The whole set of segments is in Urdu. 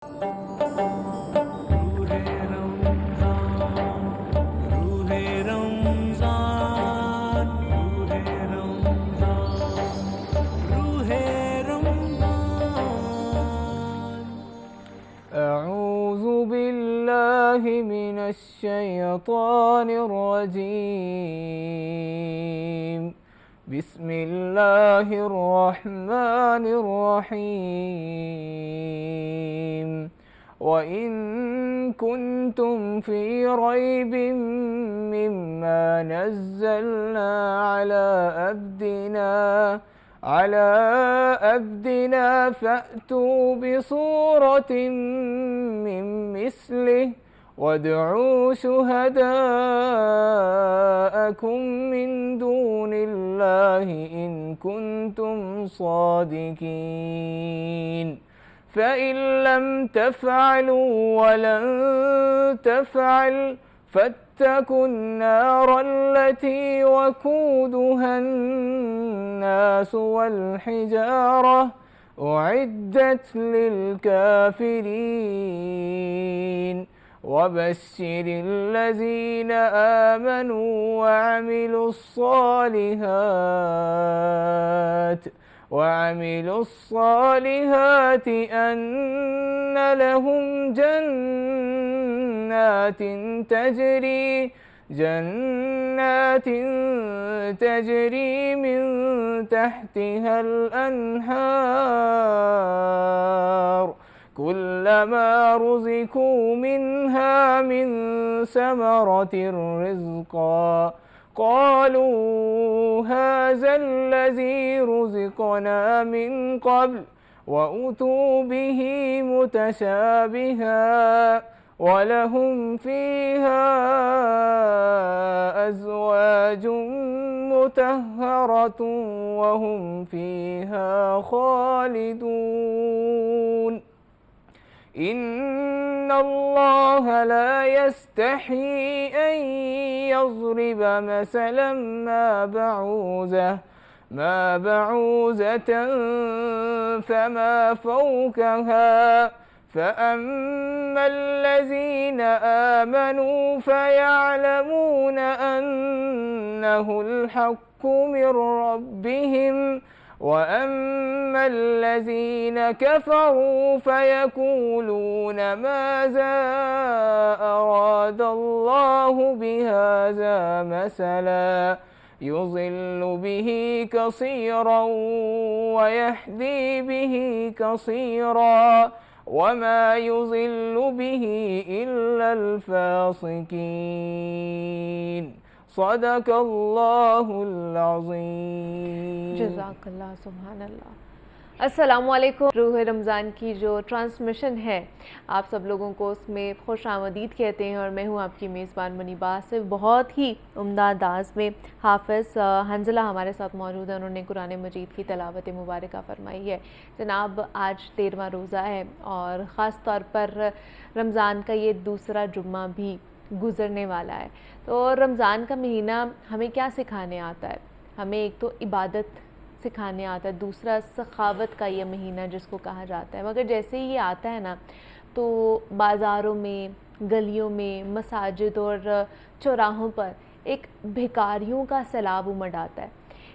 أعوذ بالله من الشيطان الرجيم. بسم الله الرحمن الرحيم. وإن كنتم في ريب مما نزلنا على أبدنا فأتوا بصورة من مثله وادعوا شهداءكم من دون الله إن كنتم صادقين فإن لم تفعلوا ولن تفعل فاتقوا النار التي وقودها الناس والحجارة أعدت للكافرين وبشر الذين آمنوا وعملوا الصالحات أن لهم جنات تجري من تحتها الأنهار كلما رزقوا منها من ثمرة رزقا قالوا هذا الذي رزقنا من قبل وأتوا به متشابها ولهم فيها أزواج مطهرة وهم فيها خالدون. إن الله لا يستحي أن يضرب مثلا ما بعوزة فما فوقها فأما الذين آمنوا فيعلمون أنه الحق من ربهم وأما الذين كفروا فيقولون ماذا أراد الله بهذا مثلا يضل به كثيرا ويهدي به كثيرا وما يضل به إلا الفاسقين. صدق اللہ العظیم. جزاک اللہ. سبحان اللہ. السلام علیکم. روح رمضان کی جو ٹرانسمیشن ہے آپ سب لوگوں کو اس میں خوش آمدید کہتے ہیں اور میں ہوں آپ کی میزبان منیبہ آصف. بہت ہی عمدہ انداز میں حافظ حنزلہ ہمارے ساتھ موجود ہیں. انہوں نے قرآن مجید کی تلاوت مبارکہ فرمائی ہے. جناب آج 13واں روزہ ہے اور خاص طور پر رمضان کا یہ دوسرا جمعہ بھی گزرنے والا ہے. تو رمضان کا مہینہ ہمیں کیا سکھانے آتا ہے؟ ہمیں ایک تو عبادت سکھانے آتا ہے، دوسرا سخاوت کا یہ مہینہ جس کو کہا جاتا ہے. مگر جیسے ہی یہ آتا ہے نا تو بازاروں میں، گلیوں میں، مساجد اور چوراہوں پر ایک بھکاریوں کا سیلاب امڑ آتا ہے.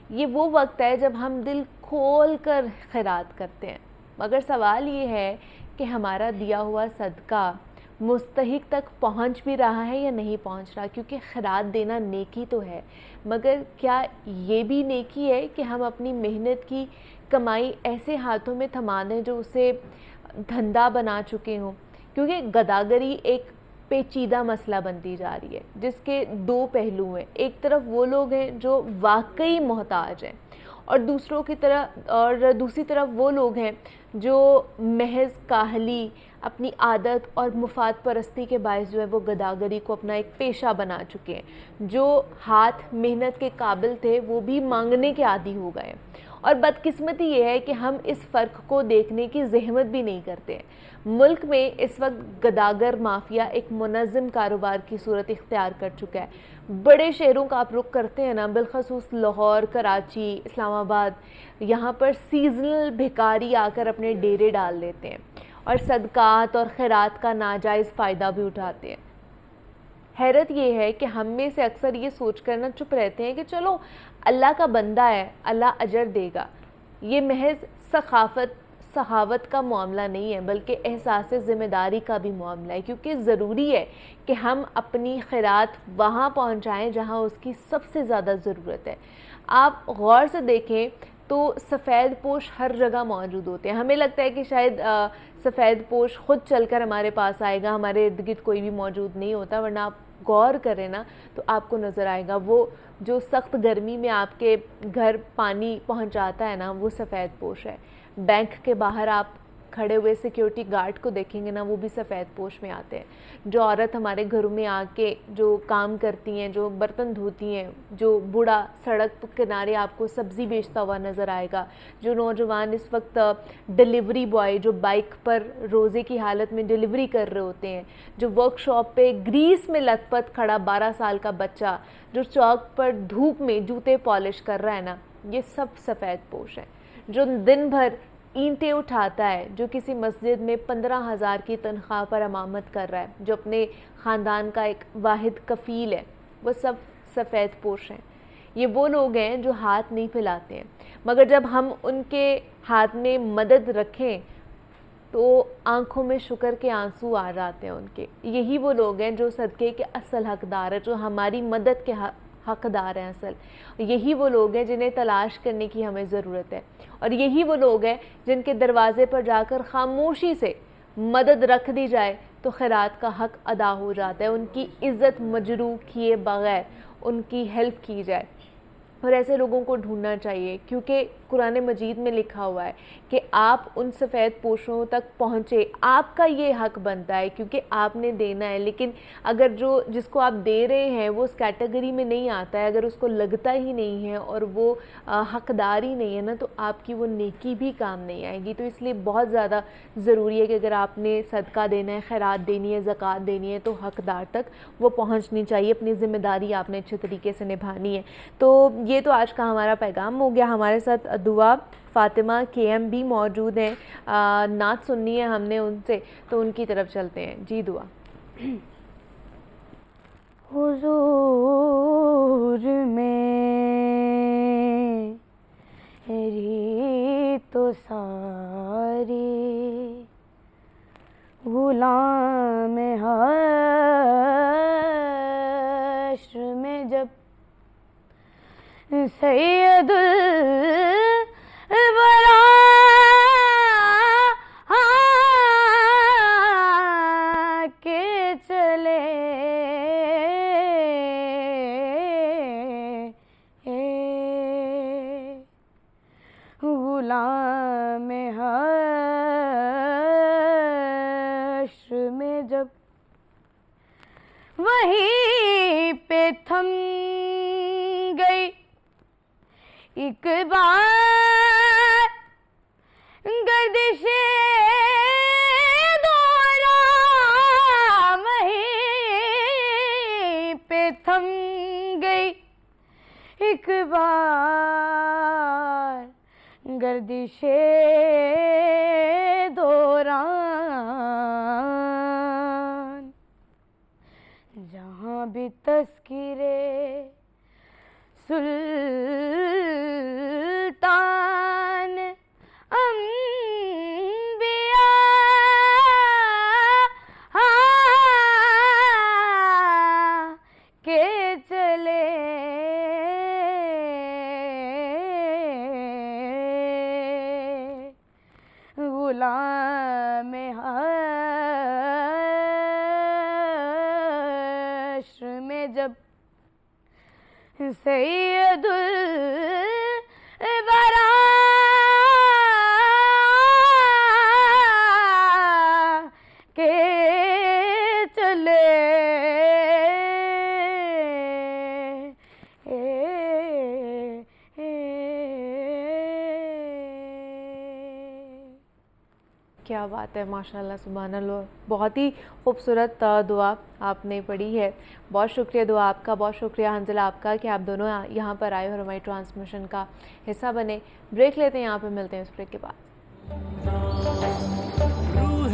یہ وہ وقت ہے جب ہم دل کھول کر خیرات کرتے ہیں. مگر سوال یہ ہے کہ ہمارا دیا ہوا صدقہ مستحق تک پہنچ بھی رہا ہے یا نہیں پہنچ رہا؟ کیونکہ خیرات دینا نیکی تو ہے، مگر کیا یہ بھی نیکی ہے کہ ہم اپنی محنت کی کمائی ایسے ہاتھوں میں تھما دیں جو اسے دھندا بنا چکے ہوں؟ کیونکہ گداگری ایک پیچیدہ مسئلہ بنتی جا رہی ہے جس کے دو پہلو ہیں. ایک طرف وہ لوگ ہیں جو واقعی محتاج ہیں اور دوسری طرف وہ لوگ ہیں جو محض کاہلی، اپنی عادت اور مفاد پرستی کے باعث جو ہے وہ گداگری کو اپنا ایک پیشہ بنا چکے ہیں. جو ہاتھ محنت کے قابل تھے وہ بھی مانگنے کے عادی ہو گئے ہیں. اور بدقسمتی یہ ہے کہ ہم اس فرق کو دیکھنے کی زحمت بھی نہیں کرتے ہیں. ملک میں اس وقت گداگر مافیا ایک منظم کاروبار کی صورت اختیار کر چکا ہے. بڑے شہروں کا آپ رخ کرتے ہیں نا، بالخصوص لاہور، کراچی، اسلام آباد، یہاں پر سیزنل بھکاری آ کر اپنے ڈیرے ڈال دیتے ہیں اور صدقات اور خیرات کا ناجائز فائدہ بھی اٹھاتے ہیں۔ حیرت یہ ہے کہ ہم میں سے اکثر یہ سوچ کر نہ چپ رہتے ہیں کہ چلو اللہ کا بندہ ہے، اللہ اجر دے گا۔ یہ محض سخاوت کا معاملہ نہیں ہے، بلکہ احساس ذمہ داری کا بھی معاملہ ہے، کیونکہ ضروری ہے کہ ہم اپنی خیرات وہاں پہنچائیں جہاں اس کی سب سے زیادہ ضرورت ہے۔ آپ غور سے دیکھیں تو سفید پوش ہر جگہ موجود ہوتے ہیں۔ ہمیں لگتا ہے کہ شاید سفید پوش خود چل کر ہمارے پاس آئے گا، ہمارے ارد گرد کوئی بھی موجود نہیں ہوتا، ورنہ آپ غور کریں نا تو آپ کو نظر آئے گا وہ جو سخت گرمی میں آپ کے گھر پانی پہنچاتا ہے نا، وہ سفید پوش ہے۔ بینک کے باہر آپ کھڑے ہوئے سیکیورٹی گارڈ کو دیکھیں گے نا، وہ بھی سفید پوش میں آتے ہیں۔ جو عورت ہمارے گھروں میں آ کے جو کام کرتی ہیں، جو برتن دھوتی ہیں، جو بوڑھا سڑک کنارے آپ کو سبزی بیچتا ہوا نظر آئے گا، جو نوجوان اس وقت ڈیلیوری بوائے جو بائک پر روزے کی حالت میں ڈیلیوری کر رہے ہوتے ہیں، جو ورک شاپ پہ گریس میں لت پت کھڑا 12 سال کا بچہ جو چوک پر دھوپ میں جوتے پالش کر رہا ہے نا، یہ سب سفید پوش ہیں۔ جو دن بھر اینٹیں اٹھاتا ہے، جو کسی مسجد میں 15,000 کی تنخواہ پر امامت کر رہا ہے، جو اپنے خاندان کا ایک واحد کفیل ہے، وہ سب سفید پوش ہیں۔ یہ وہ لوگ ہیں جو ہاتھ نہیں پھیلاتے ہیں، مگر جب ہم ان کے ہاتھ میں مدد رکھیں تو آنکھوں میں شکر کے آنسو آ جاتے ہیں ان کے۔ یہی وہ لوگ ہیں جو صدقے کے اصل حقدار ہیں، جو ہماری مدد کے حقدار ہیں اصل۔ یہی وہ لوگ ہیں جنہیں تلاش کرنے کی ہمیں ضرورت ہے، اور یہی وہ لوگ ہیں جن کے دروازے پر جا کر خاموشی سے مدد رکھ دی جائے تو خیرات کا حق ادا ہو جاتا ہے، ان کی عزت مجروح کیے بغیر ان کی ہیلپ کی جائے۔ اور ایسے لوگوں کو ڈھونڈنا چاہیے، کیونکہ قرآن مجید میں لکھا ہوا ہے کہ آپ ان سفید پوشوں تک پہنچے، آپ کا یہ حق بنتا ہے کیونکہ آپ نے دینا ہے۔ لیکن اگر جس کو آپ دے رہے ہیں وہ اس کیٹیگری میں نہیں آتا ہے، اگر اس کو لگتا ہی نہیں ہے اور وہ حقدار ہی نہیں ہے نا، تو آپ کی وہ نیکی بھی کام نہیں آئے گی۔ تو اس لیے بہت زیادہ ضروری ہے کہ اگر آپ نے صدقہ دینا ہے، خیرات دینی ہے، زکوٰۃ دینی ہے، تو حقدار تک وہ پہنچنی چاہیے، اپنی ذمہ داری آپ نے اچھے طریقے سے نبھانی ہے۔ تو یہ تو آج کا ہمارا پیغام ہو گیا۔ ہمارے ساتھ دعا فاطمہ کے ایم بھی موجود ہیں، نعت سننی ہے ہم نے ان سے، تو ان کی طرف چلتے ہیں۔ جی دعا۔ حضور میری تو ساری غلام حشر میں جب سید الورا کے چلے غلام حشر میں جب وہیں پہ تھم گئی ایک بار گردش دورا، وہیں پہ تھم گئی ایک بار گردش دوران، جہاں بھی تذکرے سلطان انبیاء کے چلے غلام حشر میں جب سید الورا کے چلے کیا بات ہے، ماشاءاللہ سبحان اللہ، بہت ہی خوبصورت دعا آپ نے پڑھی ہے۔ بہت شکریہ دعا آپ کا، بہت شکریہ حنزلہ آپ کا کہ آپ دونوں یہاں پر آئے اور ہماری ٹرانسمیشن کا حصہ بنے۔ بریک لیتے ہیں، یہاں پہ ملتے ہیں اس بریک کے بعد۔ روح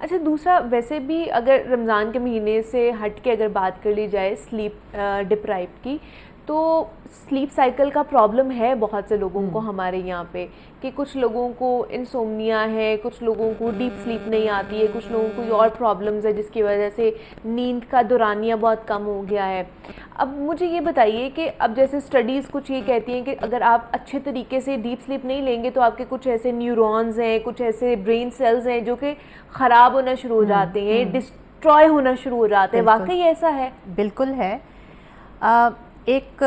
اچھا دوسرا ویسے بھی اگر رمضان کے مہینے سے ہٹ کے اگر بات کر لی جائے سلیپ ڈپرائیو کی، تو سلیپ سائیکل کا پرابلم ہے بہت سے لوگوں کو ہمارے یہاں پہ، کہ کچھ لوگوں کو انسومنیا ہے، کچھ لوگوں کو ڈیپ سلیپ نہیں آتی ہے، کچھ لوگوں کو اور پرابلمز ہے جس کی وجہ سے نیند کا دورانیہ بہت کم ہو گیا ہے. اب مجھے یہ بتائیے کہ اب جیسے اسٹڈیز کچھ یہ کہتی ہیں کہ اگر آپ اچھے طریقے سے ڈیپ سلیپ نہیں لیں گے تو آپ کے کچھ ایسے نیورونز ہیں، کچھ ایسے برین سیلز ہیں جو کہ خراب ہونا شروع ہو جاتے ہیں، ڈسٹروائے ہونا شروع ہو جاتے ہیں. واقعی ایسا ہے؟ بالکل ہے. ایک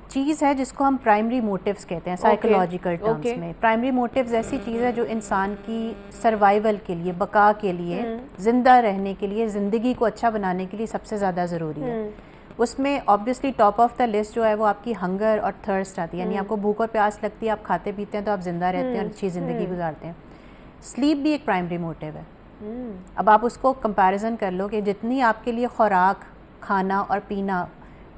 چیز ہے جس کو ہم پرائمری موٹیوز کہتے ہیں سائیکولوجیکل ٹرمز میں. پرائمری موٹیوز ایسی چیز ہے جو انسان کی سروائیول کے لیے، بقا کے لیے، زندہ رہنے کے لیے، زندگی کو اچھا بنانے کے لیے سب سے زیادہ ضروری ہے. اس میں obviously top of the list جو ہے وہ آپ کی ہنگر اور تھرسٹ آتی ہے، یعنی آپ کو بھوک اور پیاس لگتی ہے، آپ کھاتے پیتے ہیں تو آپ زندہ رہتے ہیں اور اچھی زندگی گزارتے ہیں. سلیپ بھی ایک پرائمری موٹیو ہے. اب آپ اس کو کمپیریزن کر لو کہ جتنی آپ کے لیے خوراک، کھانا اور پینا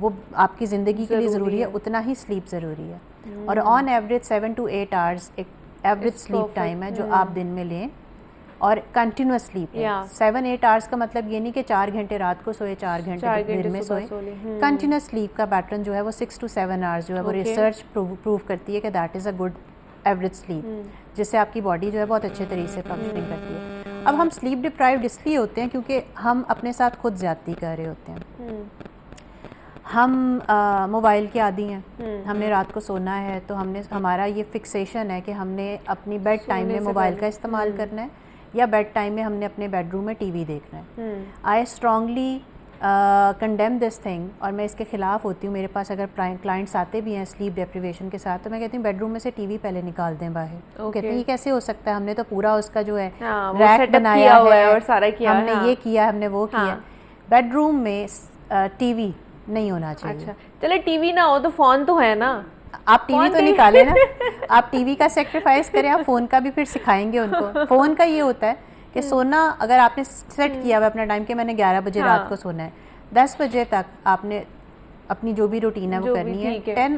وہ آپ کی زندگی کے لیے ضروری ہے، اتنا ہی سلیپ ضروری ہے. اور آن ایوریج 7 to 8 hours ایک ایوریج سلیپ ٹائم ہے جو آپ دن میں لیں، اور کنٹینیوس سلیپ ہے. 7-8 hours کا مطلب یہ نہیں کہ 4 گھنٹے رات کو سوئے، 4 گھنٹے دن میں سوئے. کنٹینیوس سلیپ کا پیٹرن جو ہے وہ 6 to 7 hours جو ہے وہ ریسرچ پروو کرتی ہے کہ that is a good average slip, جس سے آپ کی باڈی جو ہے بہت اچھے طریقے سے فنکشننگ کرتی ہے. اب ہم سلیپ ڈپرائیوڈ اس لیے ہوتے ہیں کیونکہ ہم اپنے ساتھ خود زیادتی کر رہے ہوتے ہیں. ہم موبائل کے عادی ہیں، ہم نے رات کو سونا ہے تو ہمارا یہ فکسیشن ہے کہ ہم نے اپنی بیڈ ٹائم میں موبائل کا استعمال کرنا ہے، یا بیڈ ٹائم میں ہم نے اپنے بیڈ روم میں ٹی وی دیکھنا ہے. I strongly condemn this thing, اور میں اس کے خلاف ہوتی ہوں. میرے پاس اگر کلائنٹس آتے بھی ہیں سلیپ ڈیپریویشن کے ساتھ تو میں کہتی ہوں بیڈ روم میں سے ٹی وی پہلے نکال دیں باہر. کہتے ہیں یہ کیسے ہو سکتا ہے، ہم نے تو پورا اس کا جو ہے ریک بنایا ہے اور ہم نے یہ کیا، ہم نے وہ کیا. بیڈ روم میں ٹی وی نہیں ہونا چاہیے. اچھا چلے ٹی وی نہ ہو تو فون تو ہے نا، آپ ٹی وی تو نکالیں نا. آپ ٹی وی کا سیکریفائز کریں، آپ فون کا بھی پھر سکھائیں گے ان کو. فون کا یہ ہوتا ہے کہ سونا اگر آپ نے سیٹ کیا ہوا اپنا ٹائم کہ میں نے 11 بجے رات کو سونا ہے، 10 بجے تک آپ نے اپنی جو بھی روٹین ہے وہ کرنی ہے.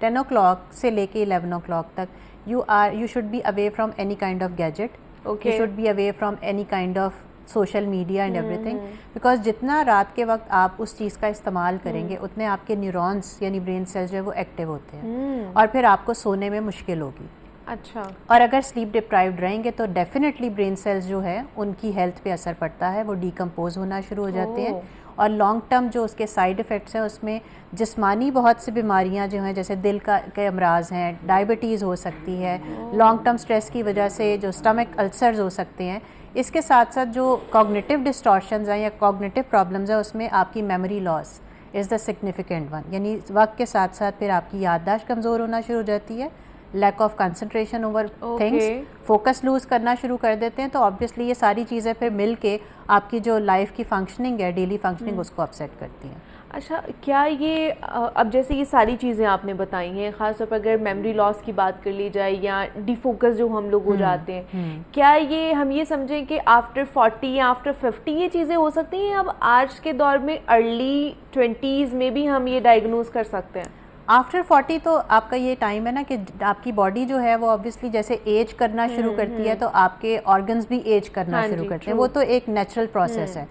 10 o'clock سے لے کے 11 o'clock تک you should be away from any kind of gadget, you should be away from any kind of social media and everything. Because جتنا رات کے وقت آپ اس چیز کا استعمال کریں گے اتنے آپ کے نیورونس یعنی برین سیلز جو ہے وہ ایکٹیو ہوتے ہیں، اور پھر آپ کو سونے میں مشکل ہوگی. اچھا. اور اگر سلیپ ڈپرائیوڈ رہیں گے تو ڈیفینیٹلی برین سیلز جو ہے ان کی ہیلتھ پہ اثر پڑتا ہے، وہ ڈیکمپوز ہونا شروع ہو جاتے ہیں. اور لانگ ٹرم جو اس کے سائیڈ افیکٹس ہیں اس میں جسمانی بہت سی بیماریاں جو ہیں، جیسے دل کے امراض ہیں، ڈائبٹیز ہو سکتی ہے، لانگ ٹرم سٹریس کی وجہ سے جو اسٹمک السرز ہو سکتے ہیں. اس کے ساتھ ساتھ جو کوگنیٹیو ڈسٹارشنز ہیں یا کوگنیٹیو پرابلمز ہیں اس میں آپ کی memory loss is the significant one, یعنی وقت کے ساتھ ساتھ پھر آپ کی یادداشت کمزور ہونا شروع ہو جاتی ہے، lack of concentration over things, focus lose کرنا شروع کر دیتے ہیں. تو آبویسلی یہ ساری چیزیں پھر مل کے آپ کی جو لائف کی فنکشننگ ہے، ڈیلی فنکشننگ، اس کو اپسیٹ کرتی ہیں. اچھا کیا یہ اب جیسے یہ ساری چیزیں آپ نے بتائی ہیں، خاص طور پر اگر میموری لاس کی بات کر لی جائے یا ڈی فوکس جو ہم لوگ ہو جاتے ہیں، کیا یہ ہم یہ سمجھیں کہ آفٹر 40 یا آفٹر 50 یہ چیزیں ہو سکتی ہیں؟ اب آج کے دور میں ارلی 20s میں بھی ہم یہ ڈائگنوز کر سکتے ہیں؟ آفٹر 40 تو آپ کا یہ ٹائم ہے نا کہ آپ کی باڈی جو ہے وہ آبویسلی جیسے ایج کرنا شروع کرتی ہے تو آپ کے آرگنز بھی ایج کرنا شروع کرتے ہیں. وہ تو ایک نیچرل پروسیس ہے.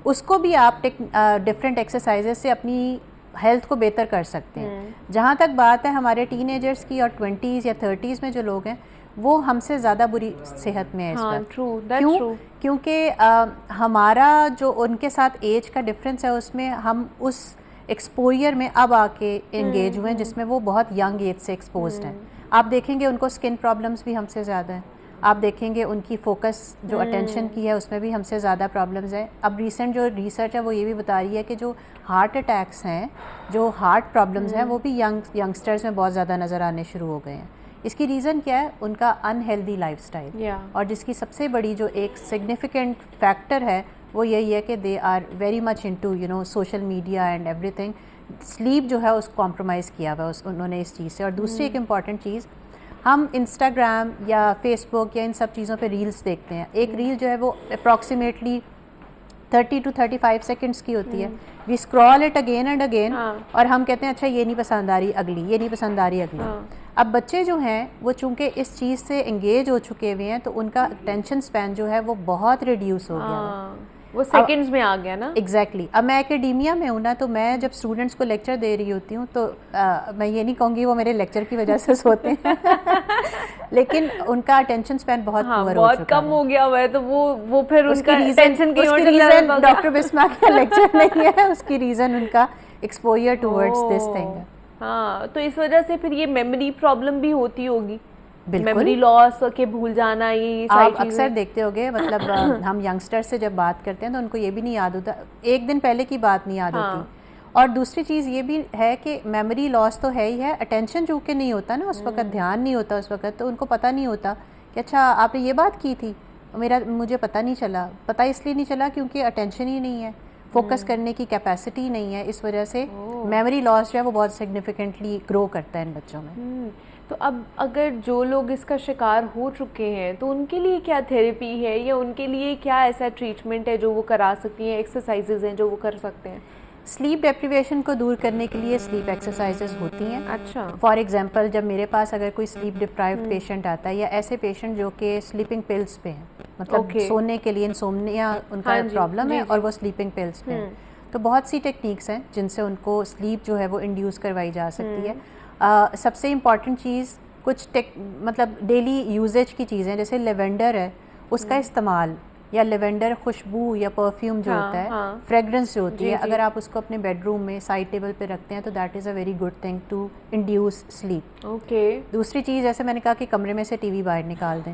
اس کو بھی آپ ڈفرینٹ ایکسرسائزز سے اپنی ہیلتھ کو بہتر کر سکتے ہیں. جہاں تک بات ہے ہمارے ٹین ایجرس کی اور 20s یا 30s میں جو لوگ ہیں وہ ہم سے زیادہ بری صحت میں ہے اس وقت. کیونکہ ہمارا جو ان کے ساتھ ایج کا ڈفرینس ہے اس میں ہم اس ایکسپوئر میں اب آ کے انگیج ہوئے ہیں جس میں وہ بہت ینگ ایج سے ایکسپوزڈ ہیں. آپ دیکھیں گے ان کو اسکن پرابلمس بھی ہم سے زیادہ ہیں. آپ دیکھیں گے ان کی فوکس جو اٹینشن کی ہے اس میں بھی ہم سے زیادہ پرابلمز ہیں. اب ریسنٹ جو ریسرچ ہے وہ یہ بھی بتا رہی ہے کہ جو ہارٹ اٹیکس ہیں، جو ہارٹ پرابلمز ہیں، وہ بھی ینگسٹرز میں بہت زیادہ نظر آنے شروع ہو گئے ہیں. اس کی ریزن کیا ہے؟ ان کا انہیلدی لائف اسٹائل. اور جس کی سب سے بڑی جو ایک سگنیفیکنٹ فیکٹر ہے وہ یہی ہے کہ they are very much into social media and everything. Sleep جو ہے اس کو کمپرومائز کیا ہوا انہوں نے اس چیز سے. اور دوسری ایک امپورٹنٹ چیز، ہم انسٹاگرام یا فیس بک یا ان سب چیزوں پہ ریلز دیکھتے ہیں. ایک ریل جو ہے وہ اپروکسیمیٹلی 30 to 35 سیکنڈس کی ہوتی ہے. We scroll it again and again اور ہم کہتے ہیں اچھا یہ نہیں پسند آ رہی اگلی، یہ نہیں پسند آ رہی اگلی. اب بچے جو ہیں وہ چونکہ اس چیز سے انگیج ہو چکے ہوئے ہیں تو ان کا اٹینشن سپین جو ہے وہ بہت ریڈیوس ہو گیا ہے, وہ سیکنڈز میں آ گیا نا. ایگزیکٹلی. اب میں اکیڈیمیا میں ہوں نا, تو میں جب اسٹوڈنٹس کو لیکچر دے رہی ہوتی ہوں تو میں یہ نہیں کہوں گی وہ میرے لیکچر کی وجہ سے سوتے ہیں لیکن ان کا اٹینشن سپین بہت پور ہو چکا ہے, بہت کم ہو گیا ہوا ہے, تو وہ پھر اس کی ریزن ڈاکٹر بسما کا لیکچر نہیں ہے, اس کی ریزن ان کا ایکسپوئر ٹورڈز دس تھنگ ہے. ہاں, تو اس وجہ سے پھر یہ میموری پرابلم بھی ہوتی ہوگی, بالکل میموری لاس کہ بھول جانا, یہ آپ اکثر دیکھتے ہوگے مطلب ہم ینگسٹر سے جب بات کرتے ہیں تو ان کو یہ بھی نہیں یاد ہوتا, ایک دن پہلے کی بات نہیں یاد ہوتی. اور دوسری چیز یہ بھی ہے کہ میموری لاس تو ہے ہی ہے, اٹینشن جو کہ نہیں ہوتا نا اس وقت, دھیان نہیں ہوتا اس وقت, تو ان کو پتہ نہیں ہوتا کہ اچھا آپ نے یہ بات کی تھی, مجھے پتہ نہیں چلا. پتہ اس لیے نہیں چلا کیونکہ اٹینشن ہی نہیں ہے, فوکس کرنے کی کیپیسٹی نہیں ہے, اس وجہ سے میموری لاس جو ہے وہ بہت سگنیفیکنٹلی گرو کرتا ہے ان بچوں میں. تو اب اگر جو لوگ اس کا شکار ہو چکے ہیں تو ان کے لیے کیا تھیراپی ہے, یا ان کے لیے کیا ایسا ٹریٹمنٹ ہے جو وہ کرا سکتی ہیں, ایکسرسائزز ہیں جو وہ کر سکتے ہیں؟ سلیپ ڈیپریویشن کو دور کرنے کے لیے سلیپ ایکسرسائزز ہوتی ہیں. اچھا. فار ایگزامپل جب میرے پاس اگر کوئی سلیپ ڈپرائیوڈ پیشنٹ آتا ہے, یا ایسے پیشنٹ جو کہ سلیپنگ پلس پہ ہیں, مطلب سونے کے لیے انسومنیا ان کا پرابلم ہے اور وہ سلیپنگ پلس پہ ہیں, تو بہت سی ٹیکنیکس ہیں جن سے ان کو سلیپ جو ہے وہ انڈیوس کروائی جا سکتی ہے. سب سے امپورٹنٹ چیز کچھ مطلب ڈیلی یوزیج کی چیزیں, جیسے لیونڈر ہے اس کا استعمال, یا لیونڈر خوشبو یا پرفیوم جو ہوتا ہے, فریگرنس جو ہوتی ہے, اگر آپ اس کو اپنے بیڈ روم میں سائڈ ٹیبل پہ رکھتے ہیں تو that is a very good thing to induce sleep. Okay. دوسری چیز جیسے میں نے کہا کہ کمرے میں سے ٹی وی باہر نکال دیں.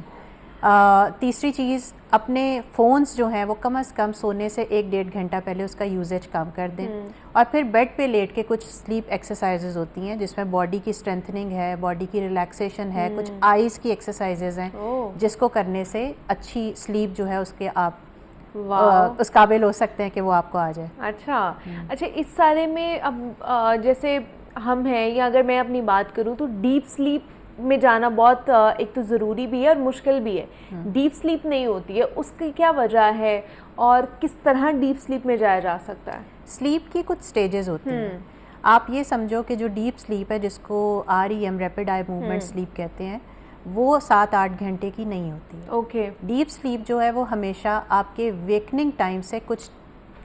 تیسری چیز اپنے فونز جو ہیں وہ کم از کم سونے سے 1-1.5 گھنٹہ پہلے اس کا یوزیج کم کر دیں. اور پھر بیڈ پہ لیٹ کے کچھ سلیپ ایکسرسائزز ہوتی ہیں جس میں باڈی کی اسٹرینتھننگ ہے, باڈی کی ریلیکسیشن ہے, کچھ آئیز کی ایکسرسائزز ہیں جس کو کرنے سے اچھی سلیپ جو ہے اس کے آپ اس قابل ہو سکتے ہیں کہ وہ آپ کو آ جائے. اچھا. اس سارے میں اب جیسے ہم ہیں, یا اگر میں اپنی بات کروں تو ڈیپ سلیپ میں جانا بہت ایک تو ضروری بھی ہے اور مشکل بھی ہے. ڈیپ سلیپ نہیں ہوتی ہے, اس کی کیا وجہ ہے اور کس طرح ڈیپ سلیپ میں جایا جا سکتا ہے؟ سلیپ کی کچھ سٹیجز ہوتی ہیں. آپ یہ سمجھو کہ جو ڈیپ سلیپ ہے جس کو REM rapid eye movement sleep کہتے ہیں, وہ 7-8 گھنٹے کی نہیں ہوتی ہے. اوکے. ڈیپ سلیپ جو ہے وہ ہمیشہ آپ کے ویکننگ ٹائم سے کچھ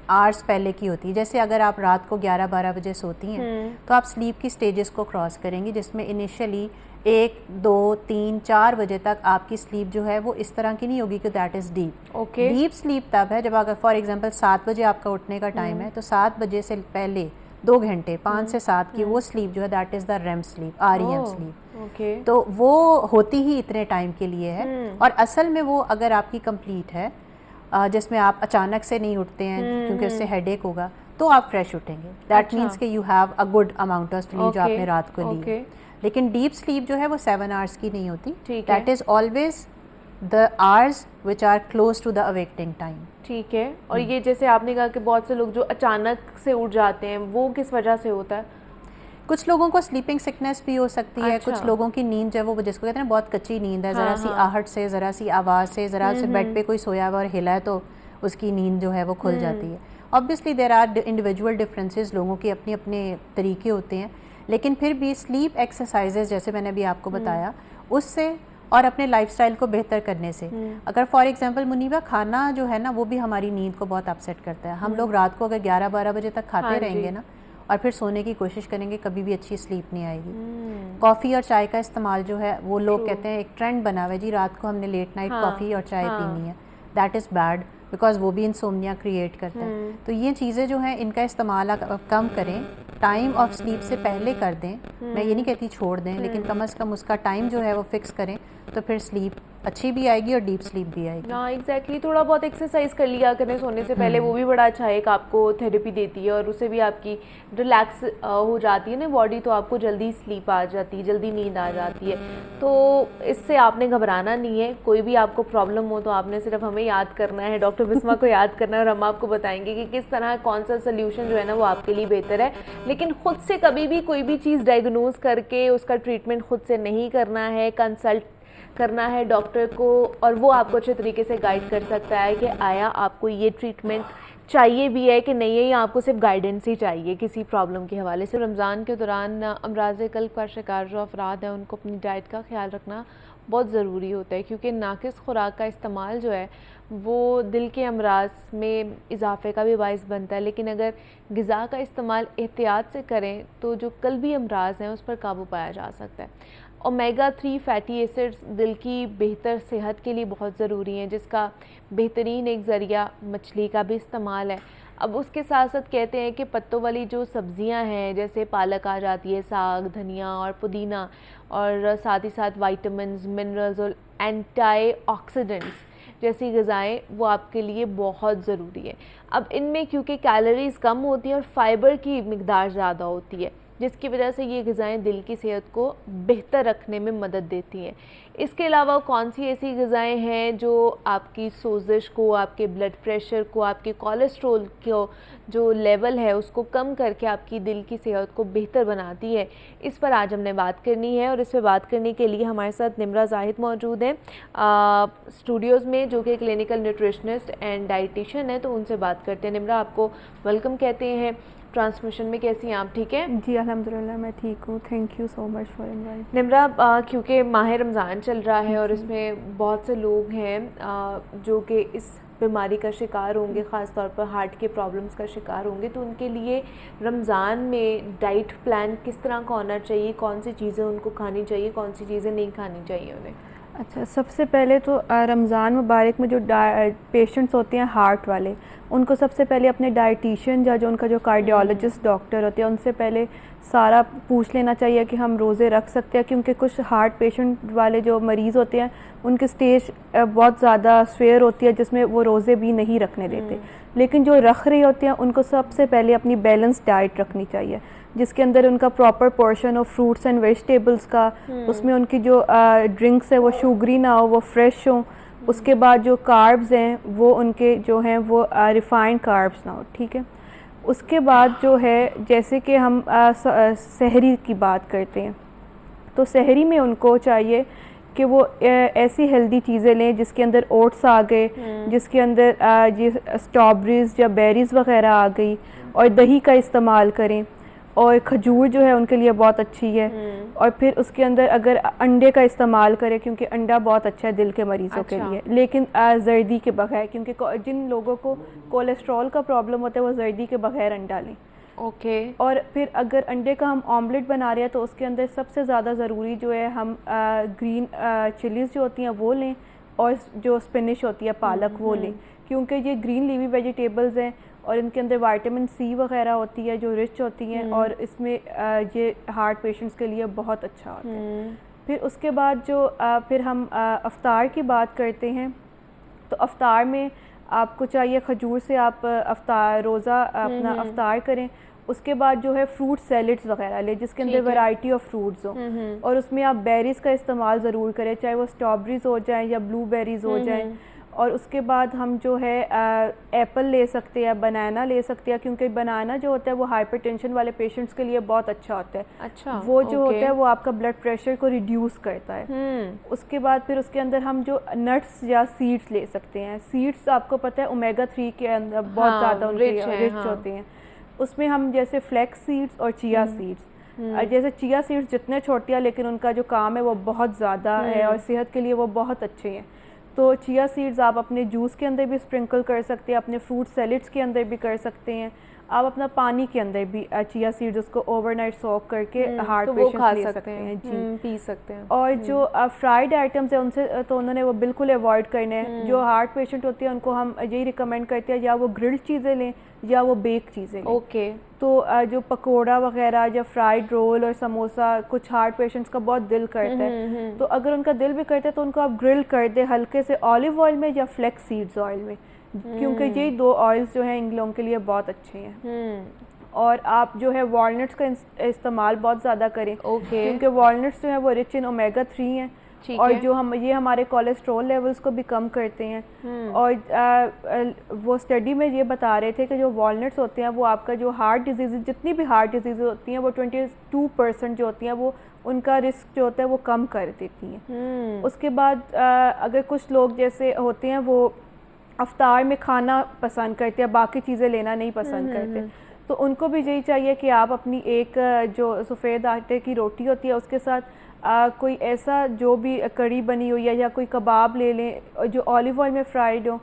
آورس پہلے کی ہوتی ہے. جیسے اگر آپ رات کو 11-12 بجے سوتی ہیں تو آپ سلیپ کی سٹیجز کو کراس کریں گی, جس میں انیشلی 1, 2, 3, 4 بجے تک آپ کی سلیپ جو ہے وہ اس طرح کی نہیں ہوگی کہ that is deep. Okay. Deep sleep تب ہے جب اگر فار ایگزامپل 7 بجے آپ کا اٹھنے کا ٹائم ہے, تو 7 بجے سے پہلے 2 گھنٹے 5 سے 7 کی وہ سلیپ جو ہے that is the REM slip, REM slip. تو وہ ہوتی ہی اتنے ٹائم کے لیے ہے, اور اصل میں وہ اگر آپ کی کمپلیٹ ہے جس میں آپ اچانک سے نہیں اٹھتے ہیں کیونکہ اس سے ہیڈ ایک ہوگا, تو آپ فریش اٹھیں گے. دیٹ مینس کہ you have a good amount of sleep جو آپ نے رات کو لی. لیکن ڈیپ سلیپ جو ہے وہ 7 آورس کی نہیں ہوتی. That is always the hours which are close to the awakening time. ٹھیک ہے. اور یہ جیسے آپ نے کہا کہ بہت سے لوگ جو اچانک سے اٹھ جاتے ہیں, وہ کس وجہ سے ہوتا ہے؟ کچھ لوگوں کو سلیپنگ سکنس بھی ہو سکتی ہے. کچھ لوگوں کی نیند جو ہے وہ جس کو کہتے ہیں بہت کچی نیند ہے, ذرا سی آہٹ سے, ذرا سی آواز سے, ذرا سے بیڈ پہ کوئی سویا ہوا اور ہلا ہے تو اس کی نیند جو ہے وہ کھل جاتی ہے. Obviously there are individual differences, لوگوں کے اپنے اپنے طریقے ہوتے ہیں. لیکن پھر بھی سلیپ ایکسرسائزز جیسے میں نے ابھی آپ کو بتایا, اس سے اور اپنے لائف سٹائل کو بہتر کرنے سے, اگر فار ایگزامپل منیبہ کھانا جو ہے نا وہ بھی ہماری نیند کو بہت اپسیٹ کرتا ہے. ہم لوگ رات کو اگر 11-12 بجے تک کھاتے رہیں گے نا اور پھر سونے کی کوشش کریں گے, کبھی بھی اچھی سلیپ نہیں آئے گی. کافی اور چائے کا استعمال جو ہے وہ لوگ کہتے ہیں ایک ٹرینڈ بنا ہوا ہے, جی رات کو ہم نے لیٹ نائٹ کافی اور چائے پینی ہے. دیٹ از بیڈ بیکاز وہ بھی انسومنیا کریٹ کرتا ہے. تو یہ چیزیں جو ہیں ان کا استعمال کم کریں, ٹائم آف سلیپ سے پہلے کر دیں. میں یہ نہیں کہتی چھوڑ دیں, لیکن کم از کم اس کا ٹائم جو ہے وہ فکس کریں, تو پھر سلیپ اچھی بھی آئے گی اور ڈیپ سلیپ بھی آئے گی. ہاں ایگزیکٹلی. تھوڑا بہت ایکسرسائز کر لیا کریں سونے سے پہلے, وہ بھی بڑا اچھا ہے, ایک آپ کو تھیراپی دیتی ہے اور اسے بھی آپ کی ریلیکس ہو جاتی ہے نا باڈی, تو آپ کو جلدی سلیپ آ جاتی ہے, جلدی نیند آ جاتی ہے. تو اس سے آپ نے گھبرانا نہیں ہے. کوئی بھی آپ کو پرابلم ہو تو آپ نے صرف ہمیں یاد کرنا ہے, ڈاکٹر بسما کو یاد کرنا ہے, اور ہم آپ کو بتائیں گے کہ کس طرح کون سا سلیوشن جو ہے نا وہ آپ کے لیے بہتر ہے. لیکن خود سے کبھی بھی کوئی بھی چیز ڈائگنوز کر کے اس کا ٹریٹمنٹ خود سے نہیں کرنا ہے, کنسلٹ کرنا ہے ڈاکٹر کو, اور وہ آپ کو اچھے طریقے سے گائیڈ کر سکتا ہے کہ آیا آپ کو یہ ٹریٹمنٹ چاہیے بھی ہے کہ نہیں ہے، یا آپ کو صرف گائیڈنس ہی چاہیے کسی پرابلم کے حوالے سے؟ رمضان کے دوران امراض قلب کا شکار جو افراد ہیں ان کو اپنی ڈائٹ کا خیال رکھنا بہت ضروری ہوتا ہے، کیونکہ ناقص خوراک کا استعمال جو ہے وہ دل کے امراض میں اضافے کا بھی باعث بنتا ہے، لیکن اگر غذا کا استعمال احتیاط سے کریں تو جو قلبی امراض ہیں اس پر قابو پایا جا سکتا ہے۔ اومیگا 3 فیٹی ایسڈز دل کی بہتر صحت کے لیے بہت ضروری ہیں، جس کا بہترین ایک ذریعہ مچھلی کا بھی استعمال ہے۔ اب اس کے ساتھ ساتھ کہتے ہیں کہ پتوں والی جو سبزیاں ہیں جیسے پالک آ جاتی ہے، ساگ، دھنیا اور پودینہ، اور ساتھ ہی ساتھ وائٹامنز، منرلز اور اینٹی آکسیڈنٹس جیسی غذائیں وہ آپ کے لیے بہت ضروری ہے۔ اب ان میں کیونکہ کیلوریز کم ہوتی ہیں اور فائبر کی مقدار زیادہ ہوتی ہے، جس کی وجہ سے یہ غذائیں دل کی صحت کو بہتر رکھنے میں مدد دیتی ہیں۔ اس کے علاوہ کون سی ایسی غذائیں ہیں جو آپ کی سوزش کو، آپ کے بلڈ پریشر کو، آپ کے کولیسٹرول کو جو لیول ہے اس کو کم کر کے آپ کی دل کی صحت کو بہتر بناتی ہے، اس پر آج ہم نے بات کرنی ہے۔ اور اس پہ بات کرنے کے لیے ہمارے ساتھ نمرہ زاہد موجود ہیں اسٹوڈیوز میں، جو کہ کلینکل نیوٹریشنسٹ اینڈ ڈائٹیشین ہے، تو ان سے بات کرتے ہیں۔ نمرہ، آپ کو ویلکم کہتے ہیں ٹرانسمیشن میں، کیسی ہیں آپ؟ ٹھیک ہیں جی الحمدللہ میں ٹھیک ہوں، thank you so much for invite. Nimra, کیونکہ ماہ رمضان چل رہا ہے اور اس میں بہت سے لوگ ہیں جو کہ اس بیماری کا شکار ہوں گے، خاص طور پر ہارٹ کے پرابلمس کا شکار ہوں گے، تو ان کے لیے رمضان میں ڈائٹ پلان کس طرح کا ہونا چاہیے؟ کون سی چیزیں ان کو کھانی چاہیے، کون سی چیزیں نہیں کھانی چاہیے انہیں؟ اچھا، سب سے پہلے تو رمضان مبارک میں جو پیشنٹس ہوتے ہیں ہارٹ والے، ان کو سب سے پہلے اپنے ڈائٹیشین یا جو ان کا جو کارڈیولوجسٹ ڈاکٹر ہوتے ہیں ان سے پہلے سارا پوچھ لینا چاہیے کہ ہم روزے رکھ سکتے ہیں، کیونکہ کچھ ہارٹ پیشنٹ والے جو مریض ہوتے ہیں ان کی سٹیج بہت زیادہ سویئر ہوتی ہے جس میں وہ روزے بھی نہیں رکھنے دیتے، لیکن جو رکھ رہے ہوتے ہیں ان کو سب سے پہلے اپنی بیلنس ڈائٹ رکھنی چاہیے، جس کے اندر ان کا proper portion of fruits and vegetables کا، اس میں ان کی جو ڈرنکس ہے وہ شوگری نہ ہو، وہ فریش ہوں، اس کے بعد جو کاربز ہیں وہ ان کے جو ہیں وہ ریفائنڈ کاربز نہ ہو، ٹھیک ہے۔ اس کے بعد جو ہے جیسے کہ ہم سحری کی بات کرتے ہیں، تو سحری میں ان کو چاہیے کہ وہ ایسی ہیلدی چیزیں لیں جس کے اندر اوٹس آ گئے، جس کے اندر اسٹرابریز یا بیریز وغیرہ آ گئی، اور دہی کا استعمال کریں، اور کھجور جو ہے ان کے لیے بہت اچھی ہے، اور پھر اس کے اندر اگر انڈے کا استعمال کریں، کیونکہ انڈا بہت اچھا ہے دل کے مریضوں کے لیے، لیکن زردی کے بغیر، کیونکہ جن لوگوں کو کولیسٹرول کا پرابلم ہوتا ہے وہ زردی کے بغیر انڈا لیں۔ اوکے۔ اور پھر اگر انڈے کا ہم آملیٹ بنا رہے ہیں تو اس کے اندر سب سے زیادہ ضروری جو ہے ہم گرین چلیز جو ہوتی ہیں وہ لیں، اور جو اسپینش ہوتی ہے پالک وہ لیں، کیونکہ یہ گرین لیوی ویجیٹیبلز ہیں اور ان کے اندر وائٹامن سی وغیرہ ہوتی ہے جو رچ ہوتی ہیں، اور اس میں یہ ہارٹ پیشنٹس کے لیے بہت اچھا ہوتا ہے۔ پھر اس کے بعد جو پھر ہم افطار کی بات کرتے ہیں، تو افطار میں آپ کو چاہیے کھجور سے آپ روزہ اپنا افطار کریں، اس کے بعد جو ہے فروٹ سیلڈز وغیرہ لیں جس کے اندر ورائٹی آف فروٹس ہوں، اور اس میں آپ بیریز کا استعمال ضرور کریں، چاہے وہ اسٹرابریز ہو جائیں یا بلو بیریز ہو جائیں، اور اس کے بعد ہم جو ہے ایپل لے سکتے ہیں، بنانا لے سکتے ہیں، کیونکہ بنانا جو ہوتا ہے وہ ہائپر ٹینشن والے پیشنٹس کے لیے بہت اچھا ہوتا ہے، اچھا، وہ جو ہوتا ہے وہ آپ کا بلڈ پریشر کو ریڈیوس کرتا ہے۔ اس کے بعد پھر اس کے اندر ہم جو نٹس یا سیڈس لے سکتے ہیں، سیڈس آپ کو پتہ ہے اومیگا 3 کے اندر بہت زیادہ ان کے رچ ہوتے ہیں، اس میں ہم جیسے فلیکس سیڈس اور چیا سیڈس، جیسے چیا سیڈس جتنے چھوٹے ہیں لیکن ان کا جو کام ہے وہ بہت زیادہ ہے اور صحت کے لیے وہ بہت اچھے ہیں، تو چیا سیڈز آپ اپنے جوس کے اندر بھی اسپرنکل کر سکتے ہیں، اپنے فروٹ سیلڈس کے اندر بھی کر سکتے ہیں، آپ اپنا پانی کے اندر بھی چیا سیڈز اس کو اوور نائٹ سوک کر کے ہارٹ پیشنٹس لے سکتے ہیں، جی پی سکتے ہیں۔ اور جو فرائیڈ آئٹمس ہیں ان سے تو انہوں نے وہ بالکل ایوائڈ کرنے ہیں، جو ہارٹ پیشنٹ ہوتی ہیں ان کو ہم یہی ریکمینڈ کرتے ہیں یا وہ گرلڈ چیزیں لیں یا وہ بیک چیزیں لیں۔ اوکے۔ تو جو پکوڑا وغیرہ یا فرائیڈ رول اور سموسا کچھ ہارٹ پیشنٹس کا بہت دل کرتا ہے، تو اگر ان کا دل بھی کرتا ہے تو ان کو آپ گرل کر دیں ہلکے سے آلیو آئل میں یا فلیکس سیڈز آئل میں، کیونکہ یہی دو آئلس جو ہیں ان لوگوں کے لیے بہت اچھے ہیں۔ اور آپ جو ہے والنٹس کا استعمال بہت زیادہ کریں، کیونکہ والنٹس جو ہیں وہ رچ ان اومیگا 3 ہیں، اور جو یہ ہمارے کولیسٹرول لیولز کو بھی کم کرتے ہیں، اور وہ اسٹڈی میں یہ بتا رہے تھے کہ جو والنٹس ہوتے ہیں وہ آپ کا جو ہارٹ ڈیزیز، جتنی بھی ہارٹ ڈیزیز ہوتی ہیں وہ 22% جو ہوتی ہیں وہ ان کا رسک جو ہوتا ہے وہ کم کر دیتی ہیں۔ اس کے بعد اگر کچھ لوگ جیسے ہوتے ہیں وہ افطار میں کھانا پسند کرتے ہیں, باقی چیزیں لینا نہیں پسند کرتے, تو ان کو بھی یہی چاہیے کہ آپ اپنی ایک جو سفید آٹے کی روٹی ہوتی ہے اس کے ساتھ کوئی ایسا جو بھی کڑی بنی ہوئی ہے یا کوئی کباب لے لیں جو آلیو آئل میں فرائیڈ ہو,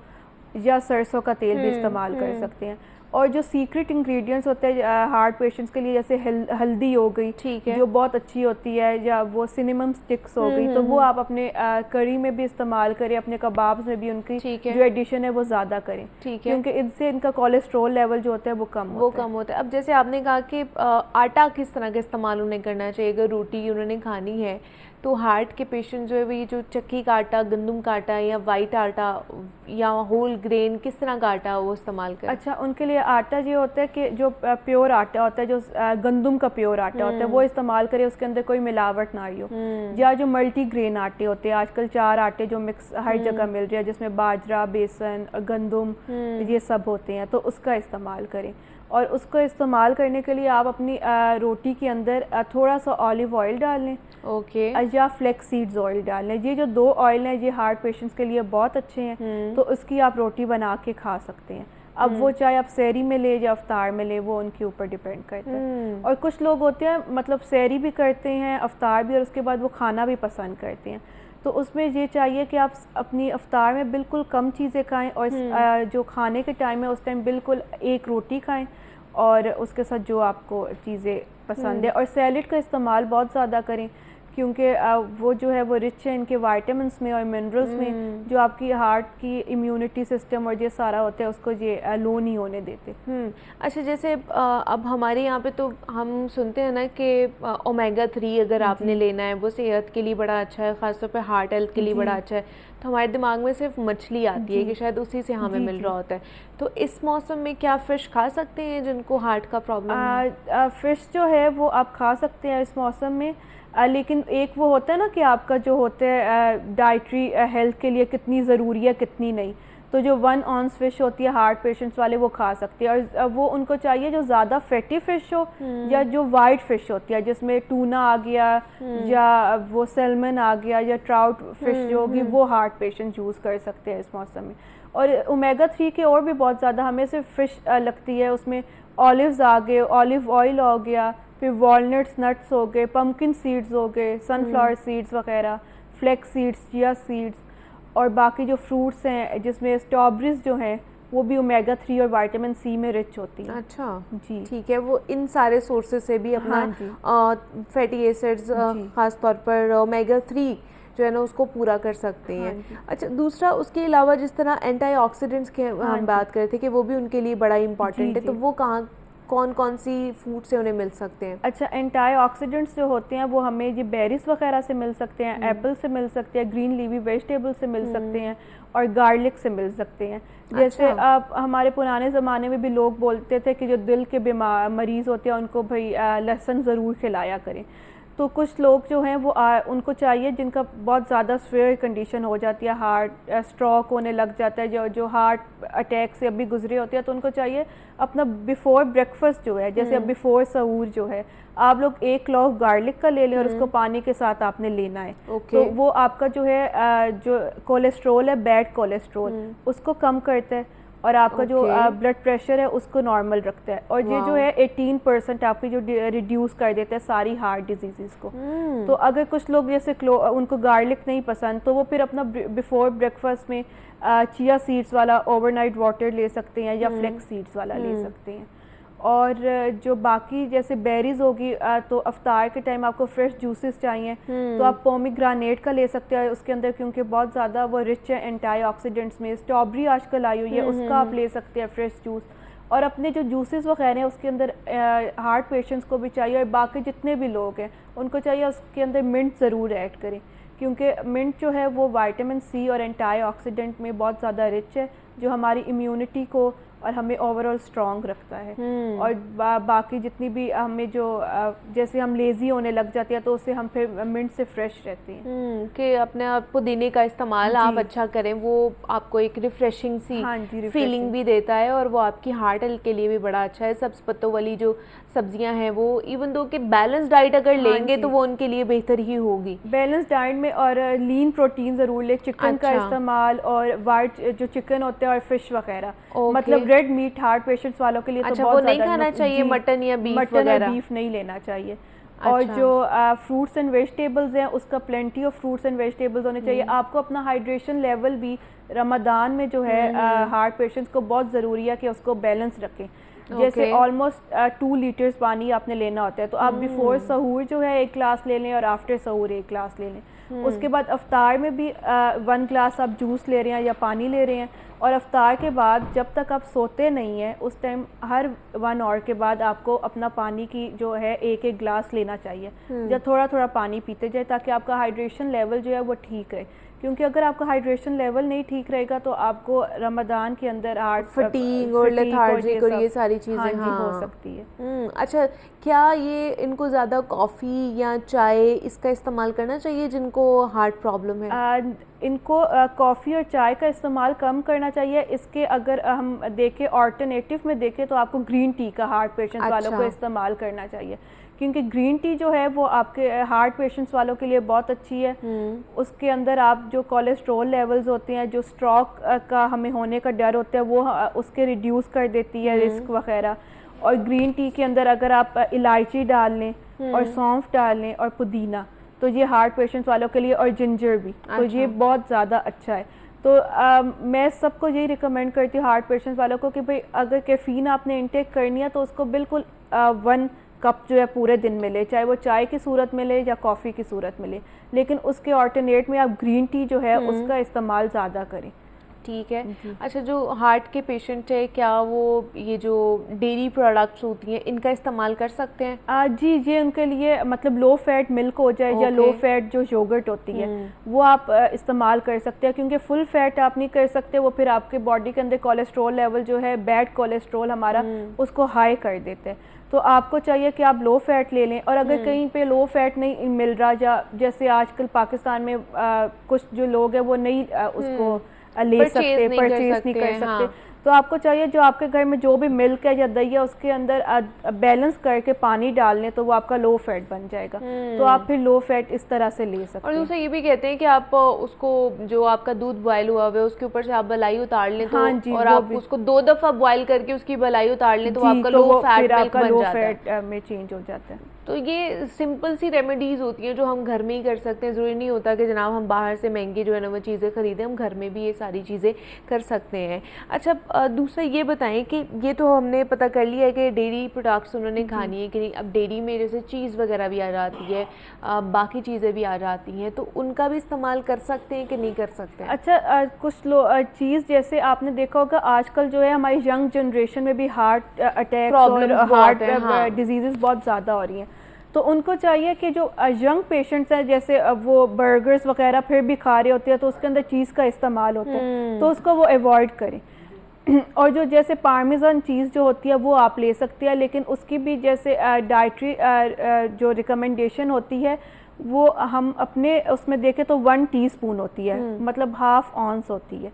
یا سرسوں کا تیل بھی استعمال کر سکتے ہیں. اور جو سیکرٹ انگریڈینٹس ہوتے ہیں ہارٹ پیشنٹس کے لیے, جیسے ہلدی ہو گئی جو بہت اچھی ہوتی ہے, یا وہ سینیمم سٹکس ہو گئی, تو وہ آپ اپنے کری میں بھی استعمال کریں, اپنے کبابز میں بھی ان کی جو ایڈیشن ہے وہ زیادہ کریں, کیونکہ ان سے ان کا کولیسٹرول لیول جو ہوتا ہے وہ کم ہوتا ہے. اب جیسے آپ نے کہا کہ آٹا کس طرح کا استعمال انہیں کرنا چاہیے اگر روٹی انہوں نے کھانی ہے, تو ہارٹ کے پیشنٹ جو ہے وہ یہ جو چکی کا آٹا, گندم کا آٹا یا وائٹ آٹا یا ہول گرین کس طرح کا آٹا وہ استعمال کریں؟ اچھا, ان کے لیے آٹا یہ ہوتا ہے کہ جو پیور آٹا ہوتا ہے, جو گندم کا پیور آٹا ہوتا ہے وہ استعمال کرے, اس کے اندر کوئی ملاوٹ نہ آئی ہو, یا جو ملٹی گرین آٹے ہوتے ہیں, آج کل 4 آٹے جو مکس ہر جگہ مل رہے ہیں جس میں باجرہ, بیسن, گندم یہ سب ہوتے ہیں, تو اس کا استعمال کریں. اور اس کو استعمال کرنے کے لیے آپ اپنی روٹی کے اندر تھوڑا سا آلیو آئل ڈال لیں, یا فلیکس سیڈز آئل ڈال لیں. یہ جو 2 آئل ہیں یہ ہارٹ پیشنٹس کے لیے بہت اچھے ہیں, تو اس کی آپ روٹی بنا کے کھا سکتے ہیں. اب وہ چاہے آپ سحری میں لیں یا افطار میں لیں, وہ ان کے اوپر ڈیپینڈ کرتا ہے. اور کچھ لوگ ہوتے ہیں مطلب سحری بھی کرتے ہیں, افطار بھی, اور اس کے بعد وہ کھانا بھی پسند کرتے ہیں, تو اس میں یہ چاہیے کہ آپ اپنی افطار میں بالکل کم چیزیں کھائیں, اور جو کھانے کے ٹائم ہے اس ٹائم بالکل 1 روٹی کھائیں, اور اس کے ساتھ جو آپ کو چیزیں پسند ہے. اور سیلڈ کا استعمال بہت زیادہ کریں, کیونکہ وہ جو ہے وہ رچ ہے ان کے وائٹامنس میں اور منرلس میں, جو آپ کی ہارٹ کی امیونٹی سسٹم اور یہ سارا ہوتا ہے اس کو یہ لو نہیں ہونے دیتے. اچھا, جیسے اب ہمارے یہاں پہ تو ہم سنتے ہیں نا کہ اومیگا 3 اگر آپ نے لینا ہے وہ صحت کے لیے بڑا اچھا ہے, خاص طور پہ ہارٹ ہیلتھ کے لیے بڑا اچھا ہے, تو ہمارے دماغ میں صرف مچھلی آتی ہے کہ شاید اسی سے ہمیں مل رہا ہوتا ہے. تو اس موسم میں کیا فش کھا سکتے ہیں جن کو ہارٹ کا پرابلم ہے؟ فش جو ہے وہ آپ کھا سکتے ہیں اس موسم میں, لیکن ایک وہ ہوتا ہے نا کہ آپ کا جو ہوتا ہے ڈائٹری ہیلتھ کے لیے کتنی ضروری ہے کتنی نہیں, تو جو 1 اونس فش ہوتی ہے ہارٹ پیشنٹس والے وہ کھا سکتے ہیں. اور وہ ان کو چاہیے جو زیادہ فیٹی فش ہو, یا جو وائٹ فش ہوتی ہے جس میں ٹونا آ گیا, یا وہ سیلمن آ گیا, یا ٹراؤٹ فش جو ہوگی, وہ ہارٹ پیشنٹ یوز کر سکتے ہیں اس موسم میں. اور اومیگا 3 کے اور بھی بہت زیادہ ہمیں صرف فش لگتی ہے, اس میں آلیوز آ گئے, آلیو آئل ہو گیا, پھر والنٹس, نٹس ہو گئے, پمکن سیڈز ہو گئے, سن فلاور سیڈز وغیرہ, فلیکس سیڈز, چیا سیڈز, اور باقی جو فروٹس ہیں جس میں اسٹرابریز جو ہیں وہ بھی اومیگا 3 اور وائٹامن سی میں رچ ہوتی ہیں. اچھا جی ٹھیک ہے, وہ ان سارے سورسز سے بھی اپنا فیٹی ایسڈز خاص طور پر اومیگا 3 جو ہے نا اس کو پورا کر سکتے ہیں. اچھا, دوسرا اس کے علاوہ جس طرح اینٹی آکسیڈنٹس کی ہم بات کر رہے تھے کہ وہ بھی ان کے لیے بڑا امپورٹنٹ ہے, تو وہ کون سی فوڈ سے انہیں مل سکتے ہیں؟ اچھا, اینٹی آکسیڈنٹس جو ہوتے ہیں وہ ہمیں یہ بیریز وغیرہ سے مل سکتے ہیں, ایپل سے مل سکتے ہیں, گرین لیوی ویجیٹیبل سے مل سکتے ہیں, اور گارلک سے مل سکتے ہیں. جیسے ہمارے پرانے زمانے میں بھی لوگ بولتے تھے کہ جو دل کے مریض ہوتے ہیں ان کو بھائی لہسن ضرور کھلایا کریں. تو کچھ لوگ جو ہیں وہ ان کو چاہیے جن کا بہت زیادہ سویئر کنڈیشن ہو جاتی ہے, ہارٹ اسٹروک ہونے لگ جاتا ہے, جو ہارٹ اٹیک سے ابھی گزرے ہوتے ہیں, تو ان کو چاہیے اپنا بیفور بریکفاسٹ جو ہے, جیسے بیفور سحور جو ہے, آپ لوگ 1 کلو گارلک کا لے لیں اور اس کو پانی کے ساتھ آپ نے لینا ہے. تو وہ آپ کا جو ہے جو کولیسٹرول ہے, بیڈ کولیسٹرول, اس کو کم کرتا ہے, اور آپ کا جو بلڈ پریشر ہے اس کو نارمل رکھتا ہے, اور یہ جو ہے 18% آپ کی جو ریڈیوس کر دیتا ہے ساری ہارٹ ڈیزیزز کو. تو اگر کچھ لوگ جیسے ان کو گارلک نہیں پسند, تو وہ پھر اپنا بیفور بریکفاسٹ میں چیا سیڈز والا اوور نائٹ واٹر لے سکتے ہیں, یا فلیکس سیڈز والا لے سکتے ہیں. اور جو باقی جیسے بیریز ہوگی, تو افطار کے ٹائم آپ کو فریش جوسز چاہیے, تو آپ پومی گرانیٹ کا لے سکتے ہیں اس کے اندر, کیونکہ بہت زیادہ وہ رچ ہے اینٹی آکسیڈنٹس میں. اسٹرابری آج کل آئی ہوئی ہے, اس کا آپ لے سکتے ہیں فریش جوس. اور اپنے جو جوسز وغیرہ ہیں اس کے اندر ہارٹ پیشنٹس کو بھی چاہیے, اور باقی جتنے بھی لوگ ہیں ان کو چاہیے اس کے اندر منٹ ضرور ایڈ کریں, کیونکہ منٹ جو ہے وہ وائٹامن سی اور اینٹی آکسیڈنٹ میں بہت زیادہ رچ ہے, جو ہماری امیونٹی کو اور ہمیں اوور آل اسٹرانگ رکھتا ہے. اور باقی جتنی بھی ہمیں جو جیسے ہم لیزی ہونے لگ جاتے ہیں تو اس سے ہم پھر منٹ سے فریش رہتے ہیں. کہ اپنے آپ کو دینے کا استعمال آپ اچھا کریں, وہ آپ کو ایک ریفریشنگ سی فیلنگ بھی دیتا ہے, اور وہ آپ کی ہارٹ ہیلتھ کے لیے بھی بڑا اچھا ہے. سبز پتوں والی جو سبزیاں ہیں وہ ایون دو کہ بیلنس ڈائٹ اگر لیں گے تو وہ ان کے لیے بہتر ہی ہوگی. بیلنس ڈائٹ میں اور لین پروٹین ضرور لیں, چکن کا استعمال اور وائٹ جو چکن ہوتے ہیں اور فش وغیرہ, مطلب ریڈ میٹ ہارٹ پیشنٹس والوں کے لیے تو بہت نہیں کھانا چاہیے, مٹن یا بیف وغیرہ, بیف نہیں لینا چاہیے. اور جو فروٹس اینڈ ویجیٹیبلز ہیں اس کا plenty of fruits and vegetables ہونے چاہیے. آپ کو اپنا ہائیڈریشن لیول بھی رمضان میں جو ہے ہارٹ پیشنٹس کو بہت ضروری ہے کہ اس کو بیلنس رکھیں. جیسے آلموسٹ 2 لیٹرز پانی آپ نے لینا ہوتا ہے, تو آپ بیفور سحور جو ہے 1 گلاس لے لیں اور آفٹر سحور 1 گلاس لے لیں. اس کے بعد افطار میں بھی 1 گلاس آپ جوس لے رہے ہیں یا پانی لے رہے ہیں. اور افطار کے بعد جب تک آپ سوتے نہیں ہیں اس ٹائم ہر 1 آور کے بعد آپ کو اپنا پانی کی جو ہے 1 گلاس لینا چاہیے, یا تھوڑا تھوڑا پانی پیتے جائے تاکہ آپ کا ہائیڈریشن لیول جو ہے وہ ٹھیک رہے. کیونکہ اگر آپ کا ہائیڈریشن لیول نہیں ٹھیک رہے گا تو آپ کو رمضان کے اندر ہارٹ فٹیگ اور لیتھارجک اور یہ ساری چیزیں ہو سکتی ہے. اچھا, کیا یہ ان کو زیادہ کافی یا چائے اس کا استعمال کرنا چاہیے جن کو ہارٹ پرابلم ہے؟ ان کو کافی اور چائے کا استعمال کم کرنا چاہیے. اس کے اگر ہم دیکھیں آلٹرنیٹیو میں دیکھیں تو آپ کو گرین ٹی کا ہارٹ پیشنٹس والوں کو استعمال کرنا چاہیے, کیونکہ گرین ٹی جو ہے وہ آپ کے ہارٹ پیشنٹس والوں کے لیے بہت اچھی ہے. اس کے اندر آپ جو کولیسٹرول لیولز ہوتے ہیں, جو اسٹروک کا ہمیں ہونے کا ڈر ہوتا ہے, وہ اس کے ریڈیوس کر دیتی ہے رسک وغیرہ. اور گرین ٹی کے اندر اگر آپ الائچی ڈال لیں اور سونف ڈال لیں اور پودینہ, تو یہ ہارٹ پیشنٹس والوں کے لیے, اور جنجر بھی, تو یہ بہت زیادہ اچھا ہے. تو میں سب کو یہی ریکمینڈ کرتی ہوں ہارٹ پیشنٹس والوں کو کہ بھئی اگر کیفین آپ نے انٹیک کرنی ہے تو اس کو بالکل 1 کپ جو ہے پورے دن میں لے, چاہے وہ چائے کی صورت میں لے یا کافی کی صورت میں لے, لیکن اس کے آلٹرنیٹ میں آپ گرین ٹی جو ہے اس کا استعمال زیادہ کریں. ٹھیک ہے. اچھا, جو ہارٹ کے پیشنٹ ہے کیا وہ یہ جو ڈیری پروڈکٹس ہوتی ہیں ان کا استعمال کر سکتے ہیں؟ جی, یہ ان کے لیے مطلب لو فیٹ ملک ہو جائے یا لو فیٹ جو یوگرٹ ہوتی ہے وہ آپ استعمال کر سکتے ہیں, کیونکہ فل فیٹ آپ نہیں کر سکتے, وہ پھر آپ کے باڈی کے اندر کولیسٹرول لیول جو ہے بیڈ کولیسٹرول ہمارا اس کو ہائی کر دیتے ہیں. تو آپ کو چاہیے کہ آپ لو فیٹ لے لیں. اور اگر کہیں پہ لو فیٹ نہیں مل رہا, یا جیسے آج کل پاکستان میں کچھ جو لوگ ہیں وہ نہیں اس کو لے سکتے, پرچیز نہیں کر سکتے, تو آپ کو چاہیے جو آپ کے گھر میں جو بھی ملک ہے یا دہی ہے اس کے اندر بیلنس کر کے پانی ڈال لیں, تو وہ آپ کا لو فیٹ بن جائے گا. تو آپ پھر لو فیٹ اس طرح سے لے سکتے ہیں. اور دوسرا یہ بھی کہتے ہیں کہ آپ اس کو جو آپ کا دودھ بوائل ہوا ہوا ہے اس کے اوپر سے آپ بلائی اتار لیں, اور آپ اس کو 2 دفعہ بوائل کر کے اس کی بلائی اتار لیں تو آپ کا لو فیٹ ملک بن جاتا ہے, میں چینج ہو جاتا ہے. تو یہ سمپل سی ریمیڈیز ہوتی ہیں جو ہم گھر میں ہی کر سکتے ہیں. ضروری نہیں ہوتا کہ جناب ہم باہر سے مہنگی جو ہے نا وہ چیزیں خریدیں, ہم گھر میں بھی یہ ساری چیزیں کر سکتے ہیں. اچھا, دوسرا یہ بتائیں کہ یہ تو ہم نے پتہ کر لیا ہے کہ ڈیری پروڈکٹس انہوں نے کھانی ہے کہ نہیں. اب ڈیری میں جیسے چیز وغیرہ بھی آ جاتی ہے, باقی چیزیں بھی آ جاتی ہیں, تو ان کا بھی استعمال کر سکتے ہیں کہ نہیں کر سکتے ہیں؟ اچھا, کچھ چیز جیسے آپ نے دیکھا ہوگا آج کل جو ہے ہماری ینگ جنریشن میں بھی ہارٹ اٹیک اور ہارٹ ڈیزیزز بہت زیادہ ہو رہی ہیں. تو ان کو چاہیے کہ جو ینگ پیشنٹس ہیں جیسے وہ برگرز وغیرہ پھر بھی کھا رہے ہوتے ہیں تو اس کے اندر چیز کا استعمال ہوتا ہے, تو اس کو وہ ایوائڈ کریں. اور جو جیسے پارمیزن چیز جو ہوتی ہے وہ آپ لے سکتے ہیں, لیکن اس کی بھی جیسے ڈائٹری جو ریکمنڈیشن ہوتی ہے وہ ہم اپنے اس میں دیکھیں تو 1 ٹی اسپون ہوتی ہے, مطلب ½ اونس ہوتی ہے,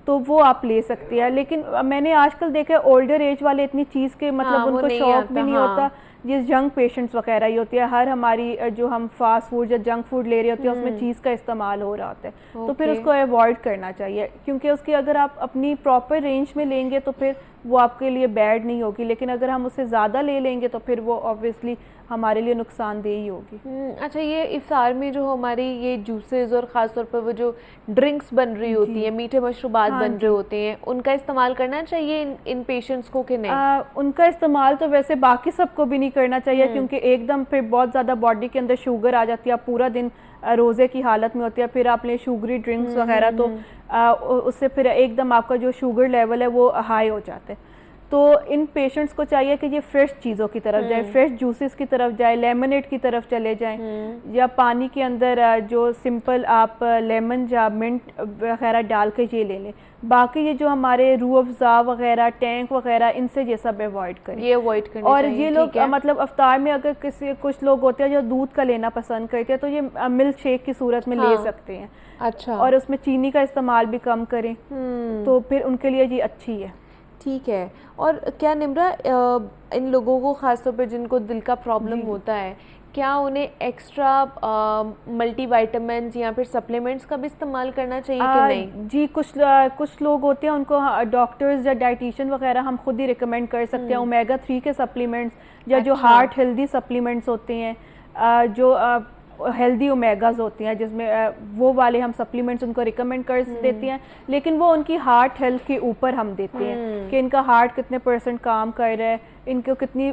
تو وہ آپ لے سکتے ہیں. لیکن میں نے آج کل دیکھا اولڈر ایج والے اتنی چیز کے مطلب ان کو شوق بھی نہیں ہوتا, یہ ینگ پیشنٹس وغیرہ ہی ہوتی ہے. ہر ہماری جو ہم فاسٹ فوڈ یا جنک فوڈ لے رہے ہوتے ہیں اس میں چیز کا استعمال ہو رہا ہوتا ہے, تو پھر اس کو ایوائڈ کرنا چاہیے, کیونکہ اس کی اگر آپ اپنی پراپر رینج میں لیں گے تو پھر وہ آپ کے لیے بیڈ نہیں ہوگی, لیکن اگر ہم اسے زیادہ لے لیں گے تو پھر وہ آبویسلی ہمارے لیے نقصان دہ ہی ہوگی. اچھا, یہ افطار میں جو ہماری یہ جوسز اور خاص طور پر وہ جو ڈرنکس بن رہی ہوتی ہیں, میٹھے مشروبات بن رہے ہوتے ہیں, ان کا استعمال کرنا چاہیے ان پیشنٹس کو کہ نہیں؟ ان کا استعمال تو ویسے باقی سب کو بھی نہیں کرنا چاہیے, کیونکہ ایک دم پھر بہت زیادہ باڈی کے اندر شوگر آ جاتی ہے, آپ پورا دن روزے کی حالت میں ہوتی ہے, پھر آپ لیں شوگری ڈرنکس وغیرہ, تو اس سے پھر ایک دم آپ کا جو شوگر لیول ہے وہ ہائی ہو جاتا ہے. تو ان پیشنٹس کو چاہیے کہ یہ فریش چیزوں کی طرف جائے، فریش جوسز کی طرف جائے، لیمنیڈ کی طرف چلے جائیں، یا پانی کے اندر جو سمپل آپ لیمن یا منٹ وغیرہ ڈال کے یہ لے لیں. باقی یہ جو ہمارے روح افزا وغیرہ، ٹینک وغیرہ، ان سے یہ سب اوائڈ کریں. یہ اوائڈ کرنا اور چاہیے. یہ لوگ مطلب افطار میں اگر کچھ لوگ ہوتے ہیں جو دودھ کا لینا پسند کرتے ہیں تو یہ ملک شیک کی صورت میں لے سکتے ہیں. اچھا. اور اس میں چینی کا استعمال بھی کم کریں تو پھر ان کے لیے یہ اچھی ہے. ٹھیک ہے. اور کیا نمرا ان لوگوں کو خاص طور پہ جن کو دل کا پرابلم ہوتا ہے، کیا انہیں ایکسٹرا ملٹی وائٹامنز یا پھر سپلیمنٹس کا بھی استعمال کرنا چاہیے کہ نہیں؟ جی کچھ لوگ ہوتے ہیں ان کو ڈاکٹرز یا ڈائٹیشین وغیرہ ہم خود ہی ریکمینڈ کر سکتے ہیں اومیگا 3 کے سپلیمنٹس، یا جو ہارٹ ہیلدی سپلیمنٹس ہوتے ہیں، جو ہیلدی اومیگاز ہوتی ہیں، جس میں وہ والے ہم سپلیمنٹس ان کو ریکمینڈ کر دیتے ہیں. لیکن وہ ان کی ہارٹ ہیلتھ کے اوپر ہم دیتے ہیں کہ ان کا ہارٹ کتنے % کام کر رہا ہے، ان کو کتنی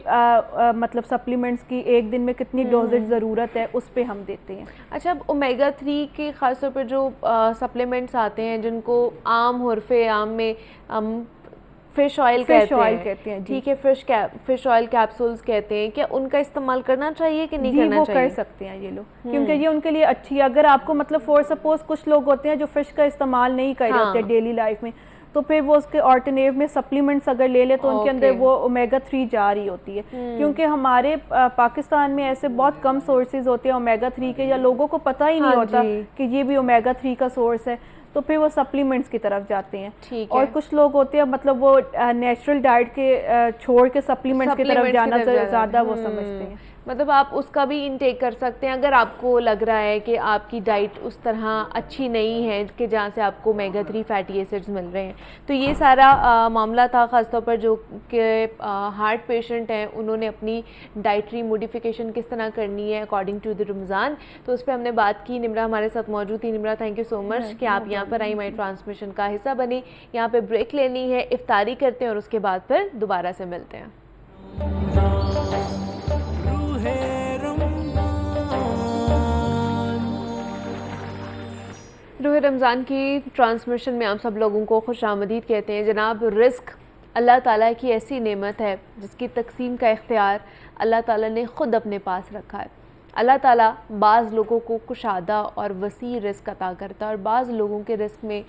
مطلب سپلیمنٹس کی ایک دن میں کتنی ڈوزیج ضرورت ہے، اس پہ ہم دیتے ہیں. اچھا، اب اومیگا 3 کے خاص طور پر جو سپلیمنٹس آتے ہیں جن کو عام حرف عام میں فش آئل کہتے ہیں، ٹھیک ہے، فش آئل کیپسولز کہتے ہیں، کیا ان کا استعمال کرنا چاہیے کہ نہیں کرنا چاہیے؟ وہ کر سکتے ہیں یہ لوگ، کیونکہ یہ ان کے لیے اچھی ہے. اگر آپ کو مطلب فور سپوز کچھ لوگ ہوتے ہیں جو فش کا استعمال نہیں کر رہے ہوتے ڈیلی لائف میں، تو پھر وہ اس کے آلٹرنیو میں سپلیمنٹس اگر لے لے تو ان کے اندر وہ اومیگا 3 جا رہی ہوتی ہے. کیونکہ ہمارے پاکستان میں ایسے بہت کم سورسز ہوتے ہیں اومیگا 3 کے، یا لوگوں کو پتہ ہی نہیں ہوتا کہ یہ بھی اومیگا 3 کا سورس ہے، تو پھر وہ سپلیمنٹس کی طرف جاتے ہیں. اور کچھ لوگ ہوتے ہیں مطلب وہ نیچرل ڈائٹ کے چھوڑ کے سپلیمنٹس کی طرف جانا زیادہ وہ سمجھتے ہیں. مطلب آپ اس کا بھی انٹیک کر سکتے ہیں اگر آپ کو لگ رہا ہے کہ آپ کی ڈائٹ اس طرح اچھی نہیں ہے کہ جہاں سے آپ کو اومیگا 3 فیٹی ایسڈز مل رہے ہیں. تو یہ سارا معاملہ تھا خاص طور پر جو کہ ہارٹ پیشنٹ ہیں، انہوں نے اپنی ڈائٹری موڈیفیکیشن کس طرح کرنی ہے اکارڈنگ ٹو دی رمضان. تو اس پہ ہم نے بات کی. نمرا ہمارے ساتھ موجود تھی. نمرا، تھینک یو سو مچ کہ آپ یہاں پر آئی، ہماری ٹرانسمیشن کا حصہ بنی. یہاں پہ بریک لینی ہے، افطاری کرتے ہیں اور اس کے بعد پھر دوبارہ سے ملتے ہیں. روح رمضان کی ٹرانسمیشن میں آپ سب لوگوں کو خوش آمدید کہتے ہیں. جناب، رزق اللہ تعالیٰ کی ایسی نعمت ہے جس کی تقسیم کا اختیار اللہ تعالیٰ نے خود اپنے پاس رکھا ہے. اللہ تعالیٰ بعض لوگوں کو کشادہ اور وسیع رزق عطا کرتا ہے اور بعض لوگوں کے رزق میں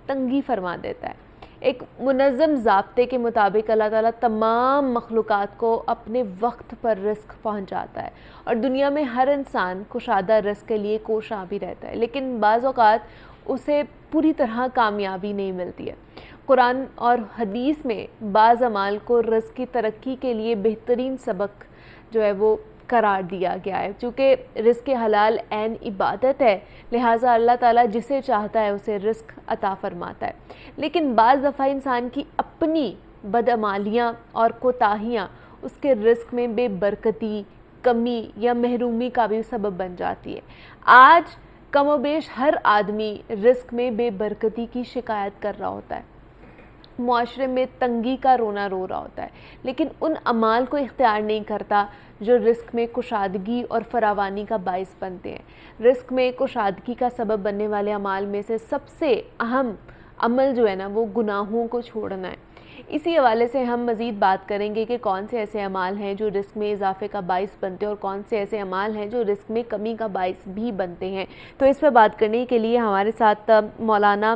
تنگی فرما دیتا ہے. ایک منظم ضابطے کے مطابق اللہ تعالیٰ تمام مخلوقات کو اپنے وقت پر رزق پہنچاتا ہے اور دنیا میں ہر انسان کشادہ رزق کے لیے کوشاں بھی رہتا ہے، لیکن بعض اوقات اسے پوری طرح کامیابی نہیں ملتی ہے. قرآن اور حدیث میں بعض اعمال کو رزق کی ترقی کے لیے بہترین سبق جو ہے وہ قرار دیا گیا ہے. چونکہ رزق حلال عین عبادت ہے، لہٰذا اللہ تعالیٰ جسے چاہتا ہے اسے رزق عطا فرماتا ہے. لیکن بعض دفعہ انسان کی اپنی بدعمالیاں اور کوتاہیاں اس کے رزق میں بے برکتی، کمی یا محرومی کا بھی سبب بن جاتی ہے. آج کم و بیش ہر آدمی رزق میں بے برکتی کی شکایت کر رہا ہوتا ہے، معاشرے میں تنگی کا رونا رو رہا ہوتا ہے، لیکن ان اعمال کو اختیار نہیں کرتا جو رزق میں کشادگی اور فراوانی کا باعث بنتے ہیں. رزق میں کشادگی کا سبب بننے والے اعمال میں سے سب سے اہم عمل جو ہے نا وہ گناہوں کو چھوڑنا ہے. اسی حوالے سے ہم مزید بات کریں گے کہ کون سے ایسے اعمال ہیں جو رزق میں اضافے کا باعث بنتے ہیں اور کون سے ایسے اعمال ہیں جو رزق میں کمی کا باعث بھی بنتے ہیں. تو اس پہ بات کرنے کے لیے ہمارے ساتھ مولانا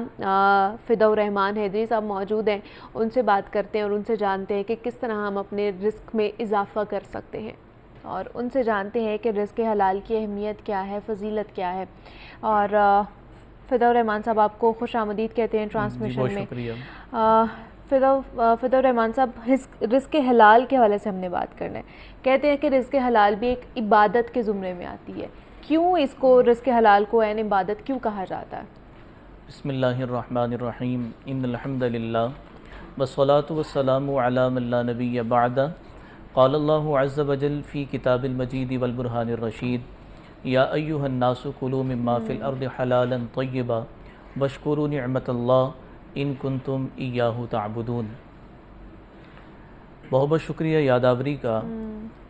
فدا الرحمان حیدری صاحب موجود ہیں. ان سے بات کرتے ہیں اور ان سے جانتے ہیں کہ کس طرح ہم اپنے رزق میں اضافہ کر سکتے ہیں اور ان سے جانتے ہیں کہ رزق حلال کی اہمیت کیا ہے، فضیلت کیا ہے. اور فدا الرحمان صاحب، آپ کو خوش آمدید کہتے ہیں ٹرانسمیشن میں. فدا الرحمان صاحب، رزق حلال کے حوالے سے ہم نے بات کرنا ہے. کہتے ہیں کہ رزق حلال بھی ایک عبادت کے زمرے میں آتی ہے. کیوں اس کو رزق حلال کو عین عبادت کیوں کہا جاتا ہے؟ بسم اللہ الرحمن الرحیم. ان الحمد للہ والصلاة والسلام علی من لا نبی بعد. قال اللہ عز وجل فی کتاب المجید والبرہان الرشید یا ایہا الناس کلوا مما فی الارض حلالا طیبا واشکروا نعمت اللہ ان کنتم ایاہ تعبدون. بہت بہت شکریہ یادآوری کا.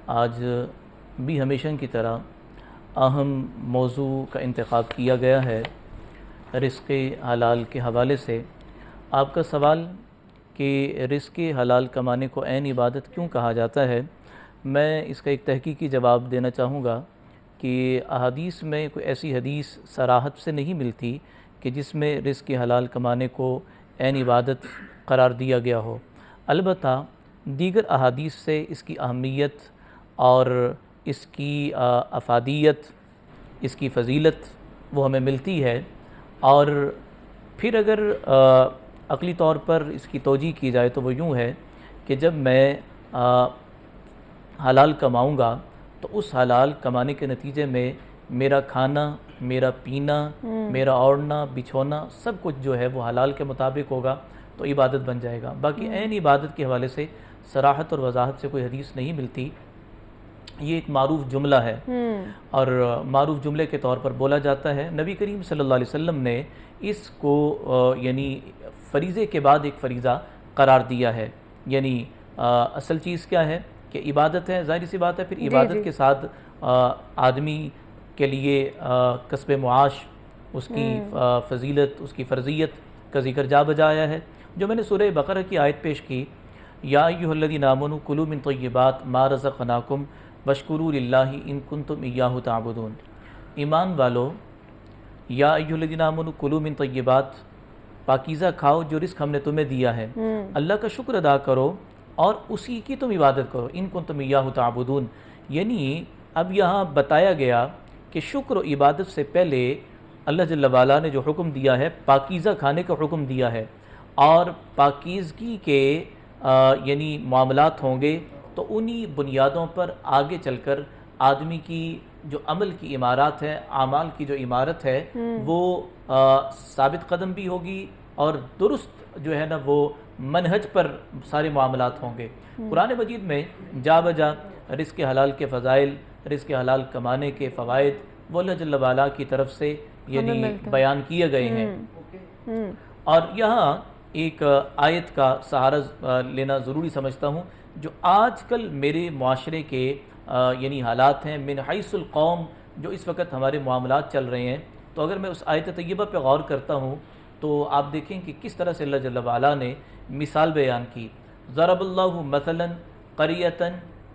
آج بھی ہمیشہ کی طرح اہم موضوع کا انتخاب کیا گیا ہے رزق حلال کے حوالے سے. آپ کا سوال کہ رزق حلال کمانے کو عین عبادت کیوں کہا جاتا ہے، میں اس کا ایک تحقیقی جواب دینا چاہوں گا کہ احادیث میں کوئی ایسی حدیث صراحت سے نہیں ملتی کہ جس میں رزق حلال کمانے کو عین عبادت قرار دیا گیا ہو۔ البتہ دیگر احادیث سے اس کی اہمیت اور اس کی افادیت، اس کی فضیلت وہ ہمیں ملتی ہے۔ اور پھر اگر عقلی طور پر اس کی توجیہ کی جائے تو وہ یوں ہے کہ جب میں حلال کماؤں گا تو اس حلال کمانے کے نتیجے میں میرا کھانا، میرا پینا، میرا اوڑھنا بچھونا سب کچھ جو ہے وہ حلال کے مطابق ہوگا تو عبادت بن جائے گا۔ باقی عین عبادت کے حوالے سے صراحت اور وضاحت سے کوئی حدیث نہیں ملتی۔ یہ ایک معروف جملہ ہے اور معروف جملے کے طور پر بولا جاتا ہے۔ نبی کریم صلی اللہ علیہ وسلم نے اس کو یعنی فریضے کے بعد ایک فریضہ قرار دیا ہے۔ یعنی اصل چیز کیا ہے کہ عبادت ہے، ظاہر سی بات ہے، پھر عبادت کے ساتھ آدمی کے لیے کسب معاش، اس کی فضیلت، اس کی فرضیت کا ذکر جا بجا آیا ہے۔ جو میں نے سورہ بقرہ کی آیت پیش کی، یا ایھا الذین آمنوا کلوا من طیبات ما رزقناکم واشکروا للہ ان کنتم ایاہ تعبدون، ایمان والو، یا ایھا الذین آمنوا کلوا من طیبات، پاکیزہ کھاؤ جو رزق ہم نے تمہیں دیا ہے، اللہ کا شکر ادا کرو اور اسی کی تم عبادت کرو، ان کنتم ایاہ تعبدون۔ یعنی اب یہاں بتایا گیا کہ شکر و عبادت سے پہلے اللہ جل وعلا نے جو حکم دیا ہے پاکیزہ کھانے کا حکم دیا ہے، اور پاکیزگی کے یعنی معاملات ہوں گے تو انہی بنیادوں پر آگے چل کر آدمی کی جو عمل کی عمارات ہے، اعمال کی جو عمارت ہے وہ ثابت قدم بھی ہوگی اور درست جو ہے نا وہ منہج پر سارے معاملات ہوں گے۔ قرآن مجید میں جا بجا رزق حلال کے فضائل، رزق حلال کمانے کے فوائد وہ اللہ جل وعلا کی طرف سے یعنی بیان کیے گئے ہیں۔ اور یہاں ایک آیت کا سہارا لینا ضروری سمجھتا ہوں، جو آج کل میرے معاشرے کے یعنی حالات ہیں، من حیث القوم جو اس وقت ہمارے معاملات چل رہے ہیں، تو اگر میں اس آیت طیبہ پہ غور کرتا ہوں تو آپ دیکھیں کہ کس طرح سے اللہ جل وعلا نے مثال بیان کی۔ ضرب اللہ مثلا قریۃ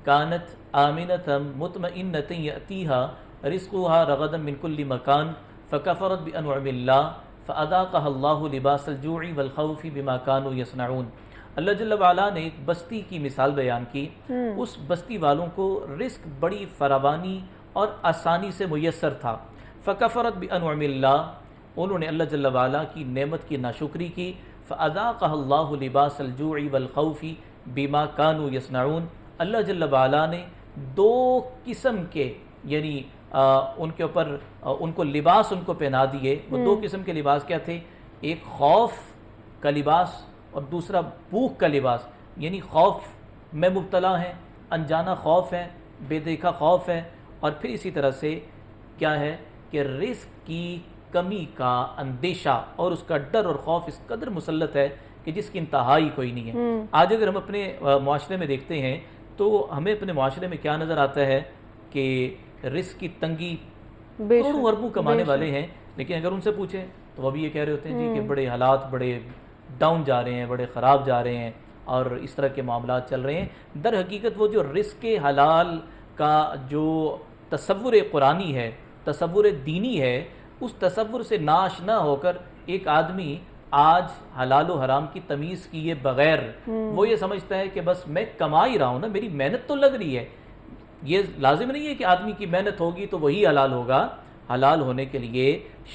کانت آمنۃ مطمئنۃ یأتیہا رزقها رغدا من کل مکان فکفرت بانعم اللہ فاذاقها اللہ لباس الجوع والخوف بما كانوا یصنعون۔ اللہ جل وعلا نے ایک بستی کی مثال بیان کی، اس بستی والوں کو رزق بڑی فراوانی اور آسانی سے میسر تھا، فکفرت بانعم اللہ، انہوں نے اللہ جل وعلا کی نعمت کی ناشکری کی، فاذاقها اللہ لباس الجوع والخوف بما كانوا یصنعون، اللہ جل وعلا نے دو قسم کے یعنی ان کے اوپر ان کو لباس ان کو پہنا دیے۔ وہ دو قسم کے لباس کیا تھے؟ ایک خوف کا لباس اور دوسرا بھوک کا لباس، یعنی خوف میں مبتلا ہیں، انجانا خوف ہے، بے دیکھا خوف ہے، اور پھر اسی طرح سے کیا ہے کہ رزق کی کمی کا اندیشہ اور اس کا ڈر اور خوف اس قدر مسلط ہے کہ جس کی انتہا ہی کوئی نہیں ہے۔ آج اگر ہم اپنے معاشرے میں دیکھتے ہیں تو ہمیں اپنے معاشرے میں کیا نظر آتا ہے کہ رزق کی تنگی، کروڑوں اربوں کمانے والے ہیں، لیکن اگر ان سے پوچھیں تو وہ بھی یہ کہہ رہے ہوتے ہیں جی کہ بڑے حالات بڑے ڈاؤن جا رہے ہیں، بڑے خراب جا رہے ہیں اور اس طرح کے معاملات چل رہے ہیں۔ در حقیقت وہ جو رزق حلال کا جو تصور قرآنی ہے، تصور دینی ہے، اس تصور سے ناآشنا ہو کر ایک آدمی آج حلال و حرام کی تمیز کیے بغیر وہ یہ سمجھتا ہے کہ بس میں کما ہی رہا ہوں نا، میری محنت تو لگ رہی ہے۔ یہ لازم نہیں ہے کہ آدمی کی محنت ہوگی تو وہی حلال ہوگا۔ حلال ہونے کے لیے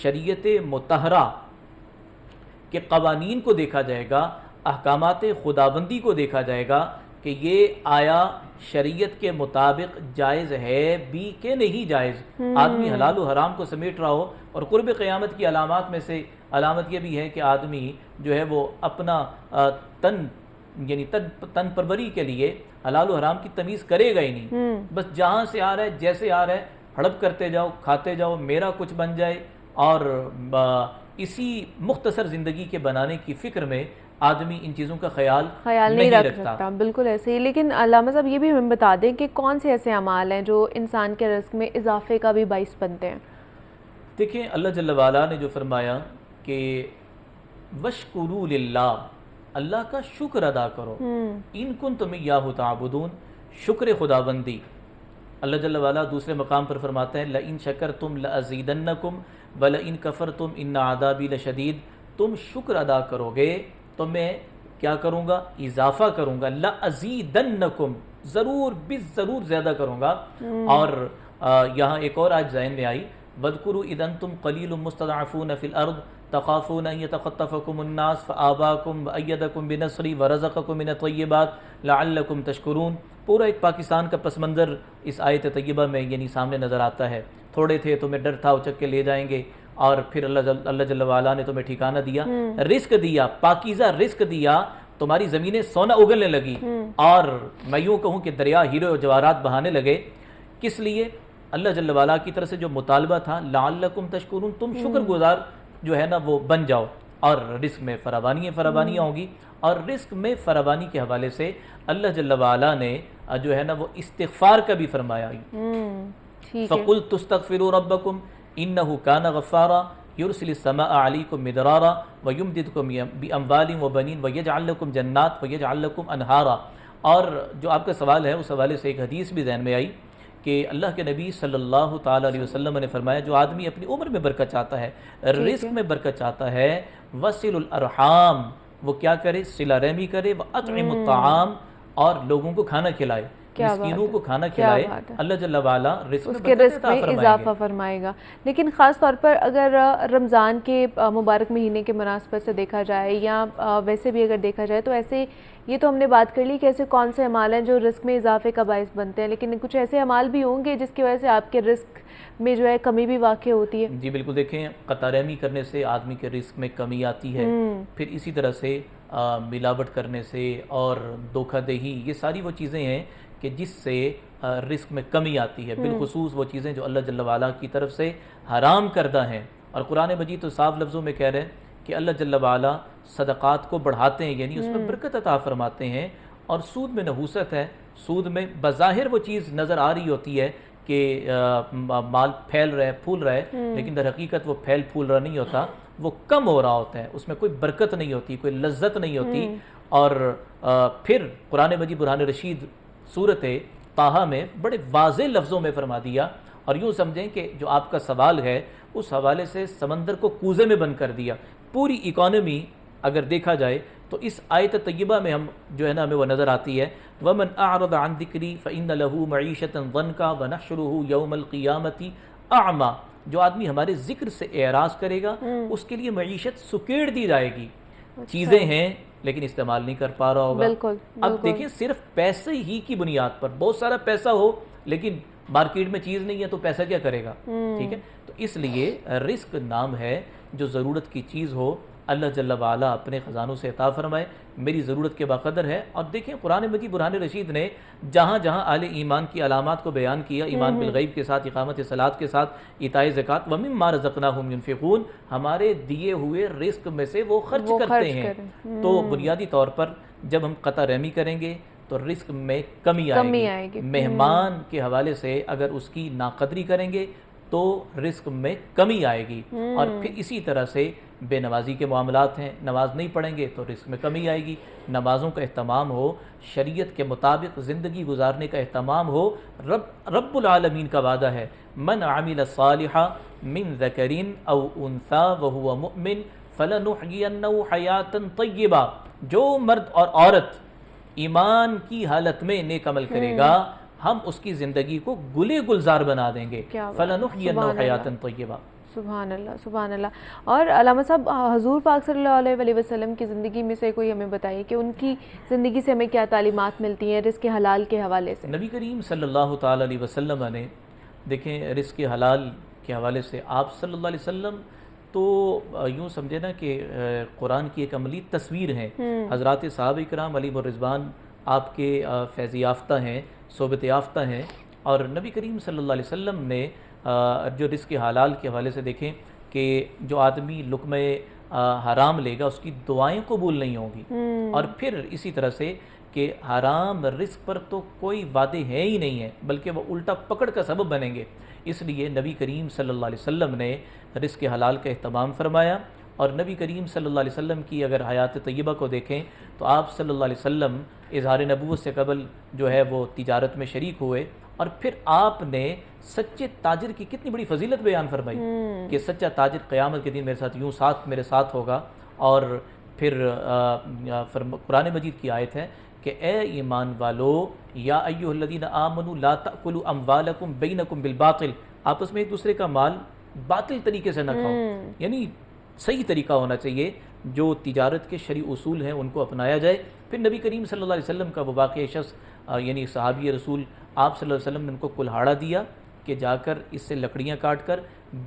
شریعت مطہرہ کے قوانین کو دیکھا جائے گا، احکامات خداوندی کو دیکھا جائے گا کہ یہ آیا شریعت کے مطابق جائز ہے بھی کہ نہیں جائز۔ آدمی حلال و حرام کو سمیٹ رہا ہو، اور قرب قیامت کی علامات میں سے علامت یہ بھی ہے کہ آدمی جو ہے وہ اپنا تن پروری کے لیے حلال و حرام کی تمیز کرے گا ہی نہیں، بس جہاں سے آ رہا ہے جیسے آ رہا ہے ہڑپ کرتے جاؤ، کھاتے جاؤ، میرا کچھ بن جائے، اور اسی مختصر زندگی کے بنانے کی فکر میں آدمی ان چیزوں کا خیال نہیں رکھتا۔ بالکل ایسے ہی۔ لیکن علامہ صاحب یہ بھی ہمیں بتا دیں کہ کون سے ایسے اعمال ہیں جو انسان کے رزق میں اضافے کا بھی باعث بنتے ہیں؟ دیکھیں اللہ جل وعلا نے جو فرمایا کہ وشکروا للہ، اللہ کا شکر ادا کرو. ان کنتم ایاہ تعبدون, شکر خداوندی. اللہ جل وعلا دوسرے مقام پر فرماتے ہیں لئن شکرتم لازیدنکم ولئن کفرتم ان عذابی لشدید. تم شکر ادا کرو گے تو میں کیا کروں گا؟ اضافہ کروں گا. لازیدنکم, ضرور ضرور زیادہ کروں گا. اور یہاں ایک اور آیت ذہن میں آئی, وَاذْكُرُوا إِذْ أَنْتُمْ قَلِيلٌ مُسْتَضْعَفُونَ فِي الْأَرْضِ تَخَافُونَ أَنْ يَتَخَطَّفَكُمُ النَّاسُ فَآوَاكُمْ وَأَيَّدَكُمْ بِنَصْرِهِ وَرَزَقَكُمْ مِنَ الطَّيِّبَاتِ لَعَلَّكُمْ تَشْكُرُونَ. پورا ایک پاکستان کا پس منظر اس آیت طیبہ میں یعنی سامنے نظر آتا ہے. تھوڑے تھے تمہیں ڈر تھا اچک کے لے جائیں گے, اور پھر اللہ جل وعلا نے تمہیں ٹھکانہ دیا, رزق دیا, پاکیزہ رزق دیا, تمہاری زمینیں سونا اگلنے لگی, اور میں یوں کہوں کہ دریا ہیرے و جواہرات بہانے لگے. کس لیے؟ اللہ جل وعلا کی طرف سے جو مطالبہ تھا لعلکم تشکرون, تم شکر گزار جو ہے نا وہ بن جاؤ. اور رزق میں فراوانیاں ہوں گی. اور رزق میں فراوانی کے حوالے سے اللہ جل وعلا نے جو ہے نا وہ استغفار کا بھی فرمایا. فَقُلْتُ اسْتَغْفِرُوا رَبَّكُمْ إِنَّهُ كَانَ غَفَّارًا يُرْسِلِ السَّمَاءَ عَلَيْكُمْ مِدْرَارًا وَيُمْدِدْكُمْ بِأَمْوَالٍ وَبَنِينَ وَيَجْعَلْ لَكُمْ جَنَّاتٍ وَيَجْعَلْ لَكُمْ أَنْهَارًا. اور جو آپ کا سوال ہے اس حوالے سے ایک حدیث بھی ذہن میں آئی کہ اللہ کے نبی صلی اللہ تعالیٰ علیہ وسلم نے فرمایا جو آدمی اپنی عمر میں برکت چاہتا ہے, رزق میں برکت چاہتا ہے, وصل الارحام, وہ کیا کرے؟ صلہ رحمی کرے. وَأَطْعِمُ الطَّعَامَ, اور لوگوں کو کھانا کھلائے, مسکینوں کو کھانا کھلائے. اللہ جل وعلا رزق اس کے رزق میں اضافہ فرمائے گا. لیکن خاص طور پر اگر رمضان کے مبارک مہینے کے مناسبت سے دیکھا جائے یا ویسے بھی اگر دیکھا جائے تو ایسے یہ تو ہم نے بات کر لی کہ ایسے کون سے اعمال ہیں جو رزق میں اضافے کا باعث بنتے ہیں, لیکن کچھ ایسے اعمال بھی ہوں گے جس کی وجہ سے آپ کے رزق میں جو ہے کمی بھی واقع ہوتی ہے. جی بالکل, دیکھیں قطع رحمی کرنے سے آدمی کے رزق میں کمی آتی ہے. پھر اسی طرح سے ملاوٹ کرنے سے اور دھوکہ دہی, یہ ساری وہ چیزیں ہیں کہ جس سے رزق میں کمی آتی ہے. بالخصوص وہ چیزیں جو اللہ جل وعلا کی طرف سے حرام کردہ ہیں. اور قرآن مجید تو صاف لفظوں میں کہہ رہے ہیں کہ اللہ جل وعلا صدقات کو بڑھاتے ہیں, یعنی اس میں برکت عطا فرماتے ہیں. اور سود میں نحوست ہے. سود میں بظاہر وہ چیز نظر آ رہی ہوتی ہے کہ مال پھیل رہا ہے, پھول رہا ہے, لیکن در حقیقت وہ پھیل پھول رہا نہیں ہوتا, وہ کم ہو رہا ہوتا ہے. اس میں کوئی برکت نہیں ہوتی, کوئی لذت نہیں ہوتی. اور پھر قرآن مجید برہان رشید سورت طٰہٰ میں بڑے واضح لفظوں میں فرما دیا. اور یوں سمجھیں کہ جو آپ کا سوال ہے اس حوالے سے سمندر کو کوزے میں بند کر دیا. پوری اکانومی اگر دیکھا جائے تو اس آیت طیبہ میں ہم جو ہے نا ہمیں وہ نظر آتی ہے وَمَنْ أَعْرَضَ عَنْ ذِكْرِي فَإِنَّ لَهُ مَعِيشَةً ضَنْكًا وَنَحْشُرُهُ يَوْمَ الْقِيَامَةِ أَعْمَى. جو آدمی ہمارے ذکر سے اعراض کرے گا اس کے لیے معیشت سکیڑ دی جائے گی. چیزیں ہیں لیکن استعمال نہیں کر پا رہا ہوگا. اب دیکھیں صرف پیسے ہی کی بنیاد پر, بہت سارا پیسہ ہو لیکن مارکیٹ میں چیز نہیں ہے تو پیسہ کیا کرے گا؟ ٹھیک ہے, تو اس لیے رزق نام ہے جو ضرورت کی چیز ہو. اللہ جل وعلا اپنے خزانوں سے عطا فرمائے, میری ضرورت کے باقدر ہے. اور دیکھیں قرآن مجید برہان رشید نے جہاں جہاں اہل ایمان کی علامات کو بیان کیا, ایمان بالغیب کے ساتھ, اقامت صلاۃ کے ساتھ, ایتاء زکوٰۃ, وَمِمَّا رَزَقْنَاهُمْ يُنْفِقُونَ, ہمارے دیے ہوئے رزق میں سے وہ خرچ کرتے ہیں. تو بنیادی طور پر جب ہم قطع رحمی کریں گے تو رزق میں کمی آئے گی. مہمان کے حوالے سے اگر اس کی ناقدری کریں گے تو رزق میں کمی آئے گی. اور پھر اسی طرح سے بے نمازی کے معاملات ہیں, نماز نہیں پڑھیں گے تو رزق میں کمی آئے گی. نمازوں کا اہتمام ہو, شریعت کے مطابق زندگی گزارنے کا اہتمام ہو. رب العالمین کا وعدہ ہے من عمل صالحا من ذکر او انثی وهو مؤمن فلنحیینہ حیاتا طیبہ. جو مرد اور عورت ایمان کی حالت میں نیک عمل کرے گا ہم اس کی زندگی کو گلے گلزار بنا دیں گے. فلنحیینہ حیاتا طیبہ. سبحان اللہ, سبحان اللہ. اور علامہ صاحب حضور پاک صلی اللہ علیہ وسلم کی زندگی میں سے کوئی ہمیں بتائیے کہ ان کی زندگی سے ہمیں کیا تعلیمات ملتی ہیں رزق حلال کے حوالے سے؟ نبی کریم صلی اللہ تعالیٰ علیہ وسلم نے دیکھیں رزق حلال کے حوالے سے آپ صلی اللہ علیہ وسلم تو یوں سمجھے نا کہ قرآن کی ایک عملی تصویر ہیں. حضرات صحابہ کرام علیہ الرضوان آپ کے فیض یافتہ ہیں, صحبت یافتہ ہیں. اور نبی کریم صلی اللہ علیہ وسلم نے جو رزق حلال کے حوالے سے دیکھیں کہ جو آدمی لقمہ حرام لے گا اس کی دعائیں قبول نہیں ہوں گی. اور پھر اسی طرح سے کہ حرام رزق پر تو کوئی وعدے ہیں ہی نہیں ہیں بلکہ وہ الٹا پکڑ کا سبب بنیں گے. اس لیے نبی کریم صلی اللہ علیہ وسلم نے رزق حلال کا اہتمام فرمایا. اور نبی کریم صلی اللہ علیہ وسلم کی اگر حیات طیبہ کو دیکھیں تو آپ صلی اللہ علیہ وسلم اظہار نبوت سے قبل جو ہے وہ تجارت میں شریک ہوئے، اور پھر آپ نے سچے تاجر کی کتنی بڑی فضیلت بیان فرمائی کہ سچا تاجر قیامت کے دن میرے ساتھ یوں میرے ساتھ ہوگا. اور پھر قرآن مجید کی آیت ہے کہ اے ایمان والو یا ایھا الذین آمنوا لا تأکلوا اموالکم بینکم بالباطل، آپس میں ایک دوسرے کا مال باطل طریقے سے نہ کھاؤ، یعنی صحیح طریقہ ہونا چاہیے، جو تجارت کے شرعی اصول ہیں ان کو اپنایا جائے. پھر نبی کریم صلی اللہ علیہ وسلم کا وہ واقعہ شخص یعنی صحابی رسول آپ صلی اللہ علیہ وسلم نے ان کو کلہاڑا دیا کہ جا کر اس سے لکڑیاں کاٹ کر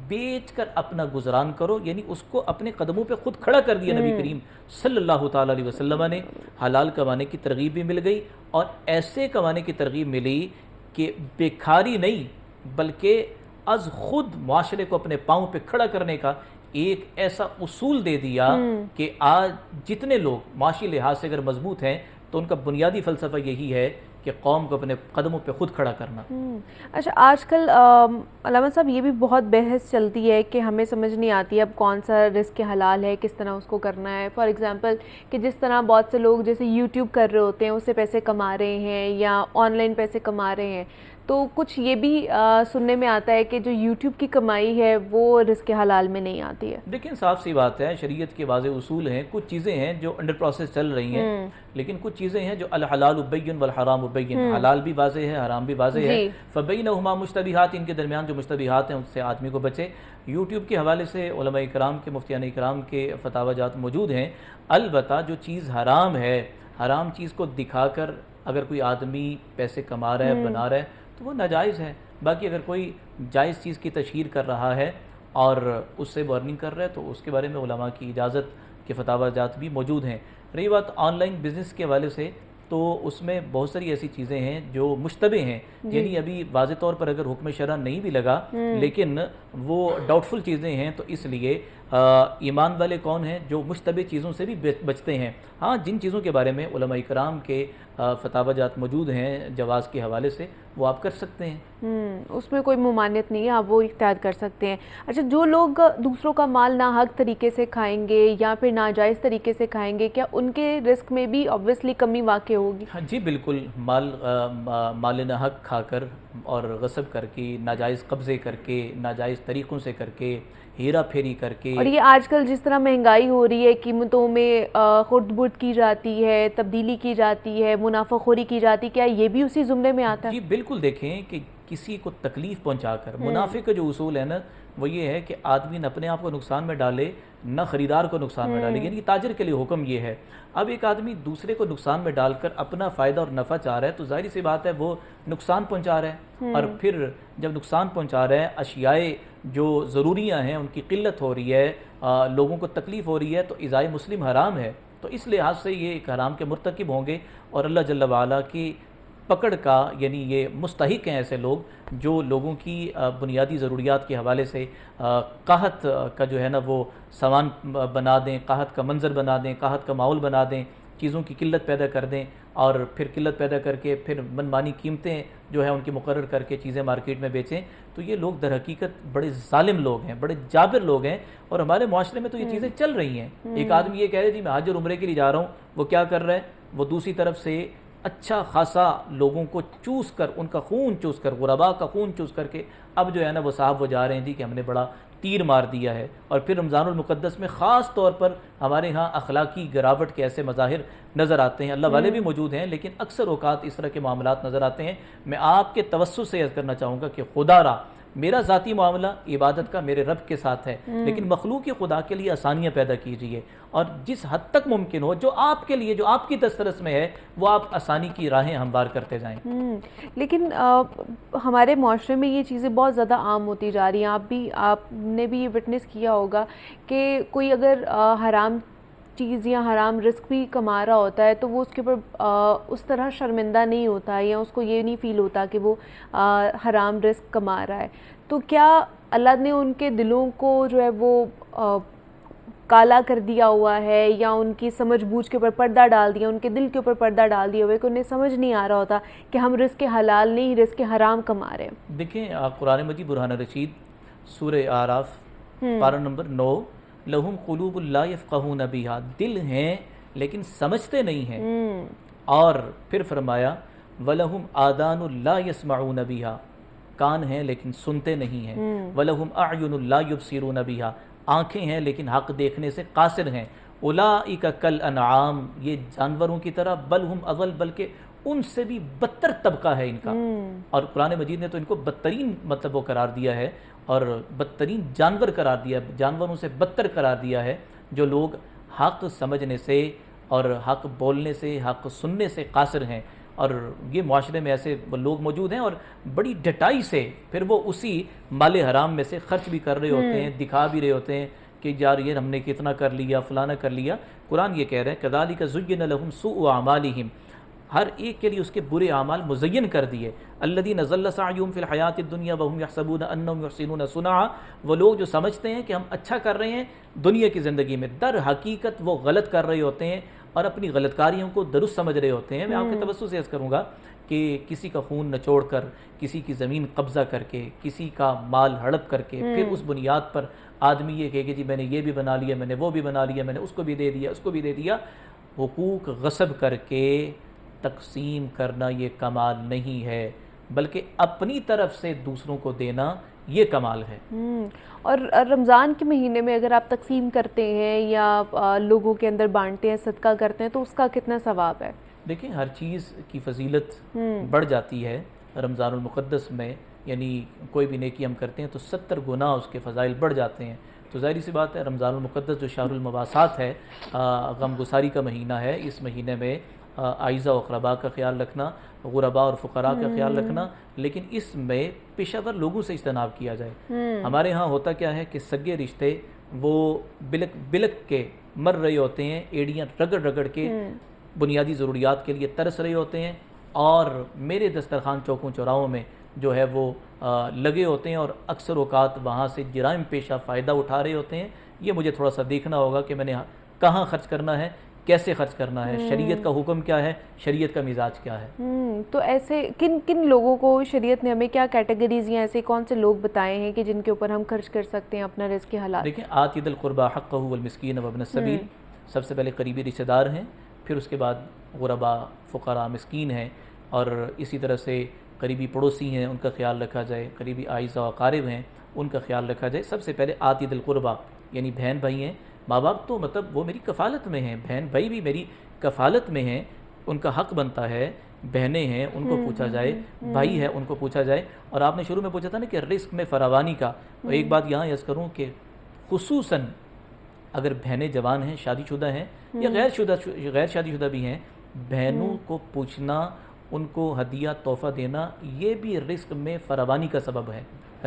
بیچ کر اپنا گزران کرو، یعنی اس کو اپنے قدموں پہ خود کھڑا کر دیا نبی کریم صلی اللہ تعالیٰ علیہ وسلم نے. حلال کمانے کی ترغیب بھی مل گئی، اور ایسے کمانے کی ترغیب ملی کہ بیکاری نہیں بلکہ از خود معاشرے کو اپنے پاؤں پہ کھڑا کرنے کا ایک ایسا اصول دے دیا کہ آج جتنے لوگ معاشی لحاظ سے اگر مضبوط ہیں تو ان کا بنیادی فلسفہ یہی ہے کہ قوم کو اپنے قدموں پہ خود کھڑا کرنا. اچھا، آج کل علامہ صاحب یہ بھی بہت بحث چلتی ہے کہ ہمیں سمجھ نہیں آتی اب کون سا رزق حلال ہے، کس طرح اس کو کرنا ہے. فار ایگزامپل کہ جس طرح بہت سے لوگ جیسے یوٹیوب کر رہے ہوتے ہیں، اس سے پیسے کما رہے ہیں یا آن لائن پیسے کما رہے ہیں، تو کچھ یہ بھی سننے میں آتا ہے کہ جو یوٹیوب کی کمائی ہے وہ رزق حلال میں نہیں آتی ہے. لیکن صاف سی بات ہے، شریعت کے واضح اصول ہیں، کچھ چیزیں ہیں جو انڈر پروسیس چل رہی ہیں، لیکن کچھ چیزیں ہیں جو الحلال بین والحرام بین، حلال بھی واضح ہے، حرام بھی واضح ہے. فبینہما مشتبہات، ان کے درمیان جو مشتبہات ہیں ان سے آدمی کو بچے. یوٹیوب کے حوالے سے علماء کرام کے، مفتیان کرام کے فتاوی جات موجود ہیں. البتہ جو چیز حرام ہے، حرام چیز کو دکھا کر اگر کوئی آدمی پیسے کما رہا ہے، بنا رہا ہے تو وہ ناجائز ہے. باقی اگر کوئی جائز چیز کی تشہیر کر رہا ہے اور اس سے وارننگ کر رہا ہے تو اس کے بارے میں علماء کی اجازت کے فتاوی جات بھی موجود ہیں. رہی بات آن لائن بزنس کے حوالے سے، تو اس میں بہت ساری ایسی چیزیں ہیں جو مشتبہ ہیں، یعنی ابھی واضح طور پر اگر حکم شرع نہیں بھی لگا لیکن وہ ڈاؤٹ فل چیزیں ہیں، تو اس لیے ایمان والے کون ہیں جو مشتبہ چیزوں سے بھی بچتے ہیں. ہاں، جن چیزوں کے بارے میں علماء کرام کے فتاوی جات موجود ہیں جواز کے حوالے سے، وہ آپ کر سکتے ہیں. اس میں کوئی ممانعت نہیں ہے، آپ وہ اختیار کر سکتے ہیں. اچھا، جو لوگ دوسروں کا مال ناحق طریقے سے کھائیں گے یا پھر ناجائز طریقے سے کھائیں گے، کیا ان کے رزق میں بھی obviously کمی واقع ہوگی؟ ہاں جی بالکل. مال ناحق کھا کر اور غصب کر کے، ناجائز قبضے کر کے، ناجائز طریقوں سے کر کے، ہیرا پھیری کر کے، اور یہ آج کل جس طرح مہنگائی ہو رہی ہے، قیمتوں میں خرد برد کی جاتی ہے، تبدیلی کی جاتی ہے، منافع خوری کی جاتی ہے، کیا یہ بھی اسی زمرے میں آتا ہے؟ جی بالکل. دیکھیں کہ کسی کو تکلیف پہنچا کر، منافع کا جو اصول ہے نا وہ یہ ہے کہ آدمی نہ اپنے آپ کو نقصان میں ڈالے نہ خریدار کو نقصان میں ڈالے، یعنی تاجر کے لیے حکم یہ ہے. اب ایک آدمی دوسرے کو نقصان میں ڈال کر اپنا فائدہ اور نفع چاہ رہا ہے تو ظاہری سی بات ہے وہ نقصان پہنچا رہا ہے. اور پھر جب نقصان پہنچا رہا ہے، اشیاء جو ضروریاں ہیں ان کی قلت ہو رہی ہے، لوگوں کو تکلیف ہو رہی ہے، تو ایذائے مسلم حرام ہے. تو اس لحاظ سے یہ ایک حرام کے مرتکب ہوں گے، اور اللہ جل وعلا کی پکڑ کا، یعنی یہ مستحق ہیں ایسے لوگ جو لوگوں کی بنیادی ضروریات کے حوالے سے قحط کا جو ہے نا وہ سامان بنا دیں، قحط کا منظر بنا دیں، قحط کا ماحول بنا دیں، چیزوں کی قلت پیدا کر دیں، اور پھر قلت پیدا کر کے پھر منمانی قیمتیں جو ہے ان کی مقرر کر کے چیزیں مارکیٹ میں بیچیں. تو یہ لوگ در حقیقت بڑے ظالم لوگ ہیں، بڑے جابر لوگ ہیں، اور ہمارے معاشرے میں تو یہ چیزیں چل رہی ہیں. ایک آدمی یہ کہہ رہے جی میں حج اور عمرے کے لیے جا رہا ہوں، وہ کیا کر رہا ہے، وہ دوسری طرف سے اچھا خاصا لوگوں کو چوس کر، ان کا خون چوس کر، غرباء کا خون چوس کر کے اب جو ہے نا وہ صاحب وہ جا رہے ہیں جی کہ ہم نے بڑا تیر مار دیا ہے. اور پھر رمضان المقدس میں خاص طور پر ہمارے ہاں اخلاقی گراوٹ کے ایسے مظاہر نظر آتے ہیں. اللہ والے بھی موجود ہیں لیکن اکثر اوقات اس طرح کے معاملات نظر آتے ہیں. میں آپ کے توسط سے عرض کرنا چاہوں گا کہ خدا را میرا ذاتی معاملہ عبادت کا میرے رب کے ساتھ ہے، لیکن مخلوق خدا کے لیے آسانیاں پیدا کیجیے، اور جس حد تک ممکن ہو جو آپ کے لیے، جو آپ کی دسترس میں ہے، وہ آپ آسانی کی راہیں ہموار کرتے جائیں. لیکن ہمارے معاشرے میں یہ چیزیں بہت زیادہ عام ہوتی جا رہی ہیں. آپ نے بھی یہ وٹنس کیا ہوگا کہ کوئی اگر حرام چیز یا حرام رزق بھی کما رہا ہوتا ہے تو وہ اس کے اوپر اس طرح شرمندہ نہیں ہوتا، یا اس کو یہ نہیں فیل ہوتا کہ وہ حرام رزق کما رہا ہے. تو کیا اللہ نے ان کے دلوں کو جو ہے وہ کالا کر دیا ہوا ہے، یا ان کی سمجھ بوجھ کے اوپر پردہ ڈال دیا، ان کے دل کے اوپر پردہ ڈال دیا ہوا ہے کہ انہیں سمجھ نہیں آ رہا ہوتا کہ ہم رزق حلال نہیں، رزق حرام کما رہے ہیں؟ دیکھیں قرآن مجید برہان رشید سورہ اعراف پارہ نمبر 9 لہم قلوب لا یفقہون بہا، دل ہیں لیکن سمجھتے نہیں ہیں، اور پھر فرمایا وَلَهُمْ آذَانٌ لَا يَسْمَعُونَ بِهَا، کان ہیں لیکن سنتے نہیں ہیں، وَلَهُمْ أَعْيُنٌ لَا يُبْصِرُونَ بِهَا، آنکھیں ہیں لیکن حق دیکھنے سے قاصر ہیں، أُولَئِكَ كَالْأَنْعَامِ، یہ جانوروں کی طرح، بل ہم اضل، بلکہ ان سے بھی بدتر طبقہ ہے ان کا، اور قرآن مجید نے تو ان کو بدترین مطلب وہ قرار دیا ہے، اور بدترین جانور قرار دیا، جانوروں سے بدتر قرار دیا ہے، جو لوگ حق سمجھنے سے اور حق بولنے سے، حق سننے سے قاصر ہیں۔ اور یہ معاشرے میں ایسے لوگ موجود ہیں، اور بڑی ڈٹائی سے پھر وہ اسی مال حرام میں سے خرچ بھی کر رہے ہوتے ہیں، دکھا بھی رہے ہوتے ہیں کہ یار یہ ہم نے کتنا کر لیا، فلانا کر لیا۔ قرآن یہ کہہ رہا ہے كَذَلِكَ زُيِّنَ لَهُمْ سُوءُ أَعْمَالِهِمْ، ہر ایک کے لیے اس کے برے اعمال مزین کر دیے۔ الذین ضل سعیہم فی الحیات الدنیا وہم یحسبون انہم یحسنون صنعا، وہ لوگ جو سمجھتے ہیں کہ ہم اچھا کر رہے ہیں دنیا کی زندگی میں، در حقیقت وہ غلط کر رہے ہوتے ہیں اور اپنی غلط کاریوں کو درست سمجھ رہے ہوتے ہیں۔ میں آپ کے توسط سے عرض کروں گا کہ کسی کا خون نچوڑ کر، کسی کی زمین قبضہ کر کے، کسی کا مال ہڑپ کر کے، پھر اس بنیاد پر آدمی یہ کہے کہ جی میں نے یہ بھی بنا لیا، میں نے وہ بھی بنا لیا، میں نے اس کو بھی دے دیا، اس کو بھی دے دیا، حقوق غصب کر کے تقسیم کرنا یہ کمال نہیں ہے، بلکہ اپنی طرف سے دوسروں کو دینا یہ کمال ہے۔ اور رمضان کے مہینے میں اگر آپ تقسیم کرتے ہیں یا لوگوں کے اندر بانٹتے ہیں، صدقہ کرتے ہیں، تو اس کا کتنا ثواب ہے؟ دیکھیں ہر چیز کی فضیلت بڑھ جاتی ہے رمضان المقدس میں، یعنی کوئی بھی نیکی ہم کرتے ہیں تو 70 گنا اس کے فضائل بڑھ جاتے ہیں۔ تو ظاہری سی بات ہے رمضان المقدس جو شہر المواسات ہے، غم گساری کا مہینہ ہے، اس مہینے میں عائزہ و اقربا کا خیال رکھنا، غربا اور فقراء کا خیال رکھنا، لیکن اس میں پیشہ ور لوگوں سے اجتناب کیا جائے۔ ہمارے ہاں ہوتا کیا ہے کہ سگے رشتے وہ بلک بلک کے مر رہے ہوتے ہیں، ایڑیاں رگڑ رگڑ کے بنیادی ضروریات کے لیے ترس رہے ہوتے ہیں، اور میرے دسترخوان چوکوں چوراہوں میں جو ہے وہ لگے ہوتے ہیں، اور اکثر اوقات وہاں سے جرائم پیشہ فائدہ اٹھا رہے ہوتے ہیں۔ یہ مجھے تھوڑا سا دیکھنا ہوگا کہ میں نے کہاں خرچ کرنا ہے، کیسے خرچ کرنا ہے، شریعت کا حکم کیا ہے، شریعت کا مزاج کیا ہے۔ تو ایسے کن کن لوگوں کو شریعت نے ہمیں کیا کیٹیگریز یا ایسے کون سے لوگ بتائے ہیں کہ جن کے اوپر ہم خرچ کر سکتے ہیں اپنا رزق کے حالات؟ دیکھیں آتی ذی القربی حقہ والمسکین وابن السبیل، سب سے پہلے قریبی رشتہ دار ہیں، پھر اس کے بعد غربا، فقراء، مسکین ہیں، اور اسی طرح سے قریبی پڑوسی ہیں ان کا خیال رکھا جائے، قریبی اعزاء و اقارب ہیں ان کا خیال رکھا جائے۔ سب سے پہلے آتی ذی القربی یعنی بہن بھائی ہیں، ماں باپ تو مطلب وہ میری کفالت میں ہیں، بہن بھائی بھی میری کفالت میں ہیں، ان کا حق بنتا ہے، بہنیں ہیں ان کو پوچھا جائے، بھائی ہے ان کو پوچھا جائے۔ اور آپ نے شروع میں پوچھا تھا نا کہ رزق میں فراوانی کا، اور ایک بات یہاں عرض کروں کہ خصوصاً اگر بہنیں جوان ہیں، شادی شدہ ہیں، یا غیر شادی شدہ بھی ہیں، بہنوں کو پوچھنا، ان کو ہدیہ تحفہ دینا، یہ بھی رزق میں فراوانی کا سبب ہے۔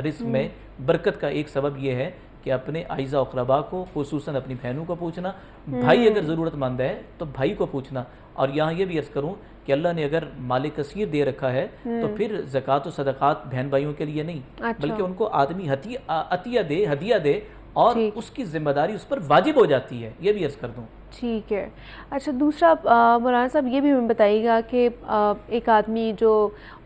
رزق میں برکت کا ایک سبب یہ ہے کہ اپنے اعزاء و اقربا کو، خصوصاً اپنی بہنوں کو پوچھنا، بھائی اگر ضرورت مند ہے تو بھائی کو پوچھنا۔ اور یہاں یہ بھی عرض کروں کہ اللہ نے اگر مال کثیر دے رکھا ہے تو پھر زکوٰۃ و صدقات بہن بھائیوں کے لیے نہیں، بلکہ ان کو آدمی عطیہ دے، ہدیہ دے، اور اس کی ذمہ داری اس پر واجب ہو جاتی ہے، یہ بھی عرض کر دوں۔ ٹھیک ہے۔ اچھا دوسرا مولانا صاحب یہ بھی ہمیں بتائیے گا کہ ایک آدمی جو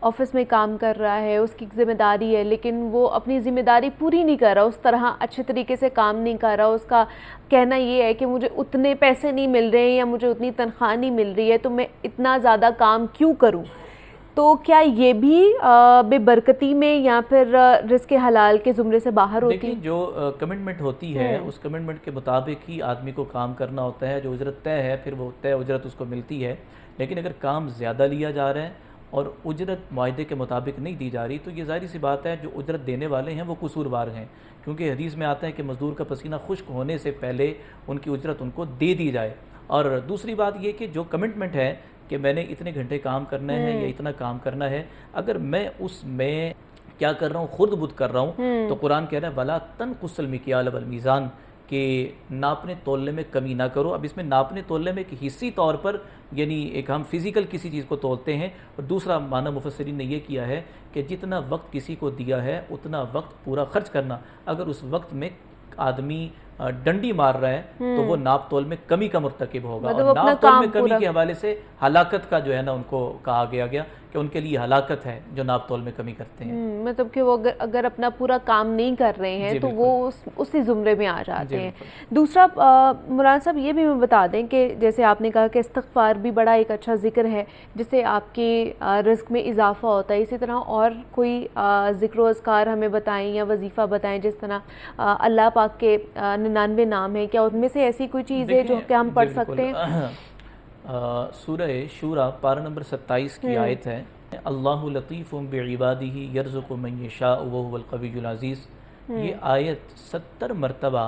آفس میں کام کر رہا ہے، اس کی ذمہ داری ہے، لیکن وہ اپنی ذمہ داری پوری نہیں کر رہا، اس طرح اچھے طریقے سے کام نہیں کر رہا، اس کا کہنا یہ ہے کہ مجھے اتنے پیسے نہیں مل رہے ہیں یا مجھے اتنی تنخواہ نہیں مل رہی ہے تو میں اتنا زیادہ کام کیوں کروں؟ تو کیا یہ بھی بے برکتی میں یا پھر رزق حلال کے زمرے سے باہر ہوتی ہے؟ دیکھیں جو کمٹمنٹ ہوتی ہے اس کمٹمنٹ کے مطابق ہی آدمی کو کام کرنا ہوتا ہے، جو اجرت طے ہے پھر وہ طے اجرت اس کو ملتی ہے۔ لیکن اگر کام زیادہ لیا جا رہا ہے اور اجرت معاہدے کے مطابق نہیں دی جا رہی تو یہ ظاہری سی بات ہے جو اجرت دینے والے ہیں وہ قصوروار ہیں، کیونکہ حدیث میں آتا ہے کہ مزدور کا پسینہ خشک ہونے سے پہلے ان کی اجرت ان کو دے دی جائے۔ اور دوسری بات یہ کہ جو کمٹمنٹ ہے کہ میں نے اتنے گھنٹے کام کرنا ہے یا اتنا کام کرنا ہے، اگر میں اس میں کیا کر رہا ہوں، خرد بدھ کر رہا ہوں، تو قرآن کہہ رہا ہے وَلَا تَنْقُصُ الْمِكْيَالَ وَالْمِيزَانَ، کہ ناپنے تولنے میں کمی نہ کرو۔ اب اس میں ناپنے تولنے میں ایک حصی طور پر یعنی ایک ہم فزیکل کسی چیز کو تولتے ہیں، اور دوسرا معنی مفسرین نے یہ کیا ہے کہ جتنا وقت کسی کو دیا ہے اتنا وقت پورا خرچ کرنا۔ اگر اس وقت میں آدمی ڈنڈی مار رہا ہے تو وہ ناپ تول میں کمی کا مرتکب ہوگا، اور ناپ تول میں کمی کے حوالے سے ہلاکت کا جو ہے نا ان کو کہا گیا کہ ان کے لیے ہلاکت ہے جو ناپ تول میں کمی کرتے ہیں۔ مطلب کہ وہ اگر اپنا پورا کام نہیں کر رہے ہیں تو وہ اسی زمرے میں آ جاتے ہیں۔ دوسرا مولانا صاحب یہ بھی ہمیں بتا دیں کہ جیسے آپ نے کہا کہ استغفار بھی بڑا ایک اچھا ذکر ہے جس سے آپ کے رزق میں اضافہ ہوتا ہے، اسی طرح اور کوئی ذکر و اذکار ہمیں بتائیں یا وظیفہ بتائیں جس طرح اللہ پاک کے 99 نام ہیں، کیا ان میں سے ایسی کوئی چیز ہے جو کہ ہم پڑھ سکتے ہیں؟ سورہ شورى پارہ نمبر 27 کی آیت ہے، اللہ لطیف بعبادہ یرزق من یشاء وہو القوی العزیز۔ یہ آیت 70 مرتبہ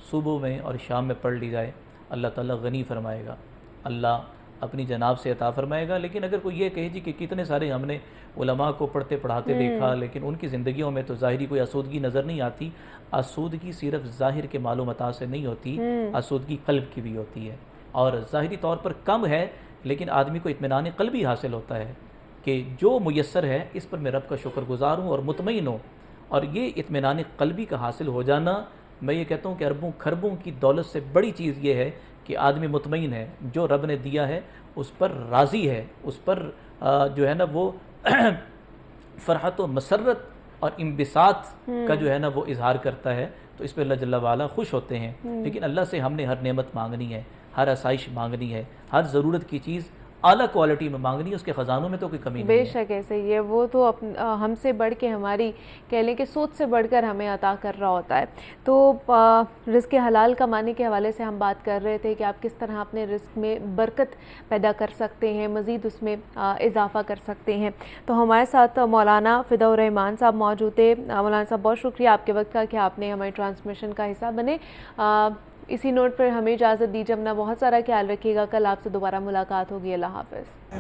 صبح میں اور شام میں پڑھ لی جائے، اللہ تعالیٰ غنی فرمائے گا، اللہ اپنی جناب سے عطا فرمائے گا۔ لیکن اگر کوئی یہ کہے جی کہ کتنے سارے ہم نے علماء کو پڑھتے پڑھاتے دیکھا لیکن ان کی زندگیوں میں تو ظاہری کوئی آسودگی نظر نہیں آتی، آسودگی صرف ظاہر کے مال و متاع سے نہیں ہوتی، آسودگی قلب کی بھی ہوتی ہے، اور ظاہری طور پر کم ہے لیکن آدمی کو اطمینان قلبی حاصل ہوتا ہے کہ جو میسر ہے اس پر میں رب کا شکر گزار ہوں اور مطمئن ہوں۔ اور یہ اطمینان قلبی کا حاصل ہو جانا، میں یہ کہتا ہوں کہ اربوں خربوں کی دولت سے بڑی چیز یہ ہے کہ آدمی مطمئن ہے، جو رب نے دیا ہے اس پر راضی ہے، اس پر جو ہے نا وہ فرحت و مسرت اور انبساط کا جو ہے نا وہ اظہار کرتا ہے، تو اس پہ اللہ جل وعلا خوش ہوتے ہیں۔ لیکن اللہ سے ہم نے ہر نعمت مانگنی ہے، ہر آسائش مانگنی ہے، ہر ضرورت کی چیز اعلیٰ کوالٹی میں مانگنی ہے، اس کے خزانوں میں تو کوئی کمی نہیں ہے۔ بے شک ایسے ہی ہے، وہ تو ہم سے بڑھ کے ہماری کہہ لیں کہ سوچ سے بڑھ کر ہمیں عطا کر رہا ہوتا ہے۔ تو رزق حلال کمانے کے حوالے سے ہم بات کر رہے تھے کہ آپ کس طرح اپنے رزق میں برکت پیدا کر سکتے ہیں، مزید اس میں اضافہ کر سکتے ہیں۔ تو ہمارے ساتھ مولانا فدا الرحمان صاحب موجود تھے۔ مولانا صاحب بہت شکریہ آپ کے وقت کا کہ آپ نے ہماری ٹرانسمیشن کا حصہ بنے۔ اسی نوٹ پر ہمیں اجازت دیجیے، اپنا بہت سارا خیال رکھیے گا، کل آپ سے دوبارہ ملاقات ہوگی، اللہ حافظ۔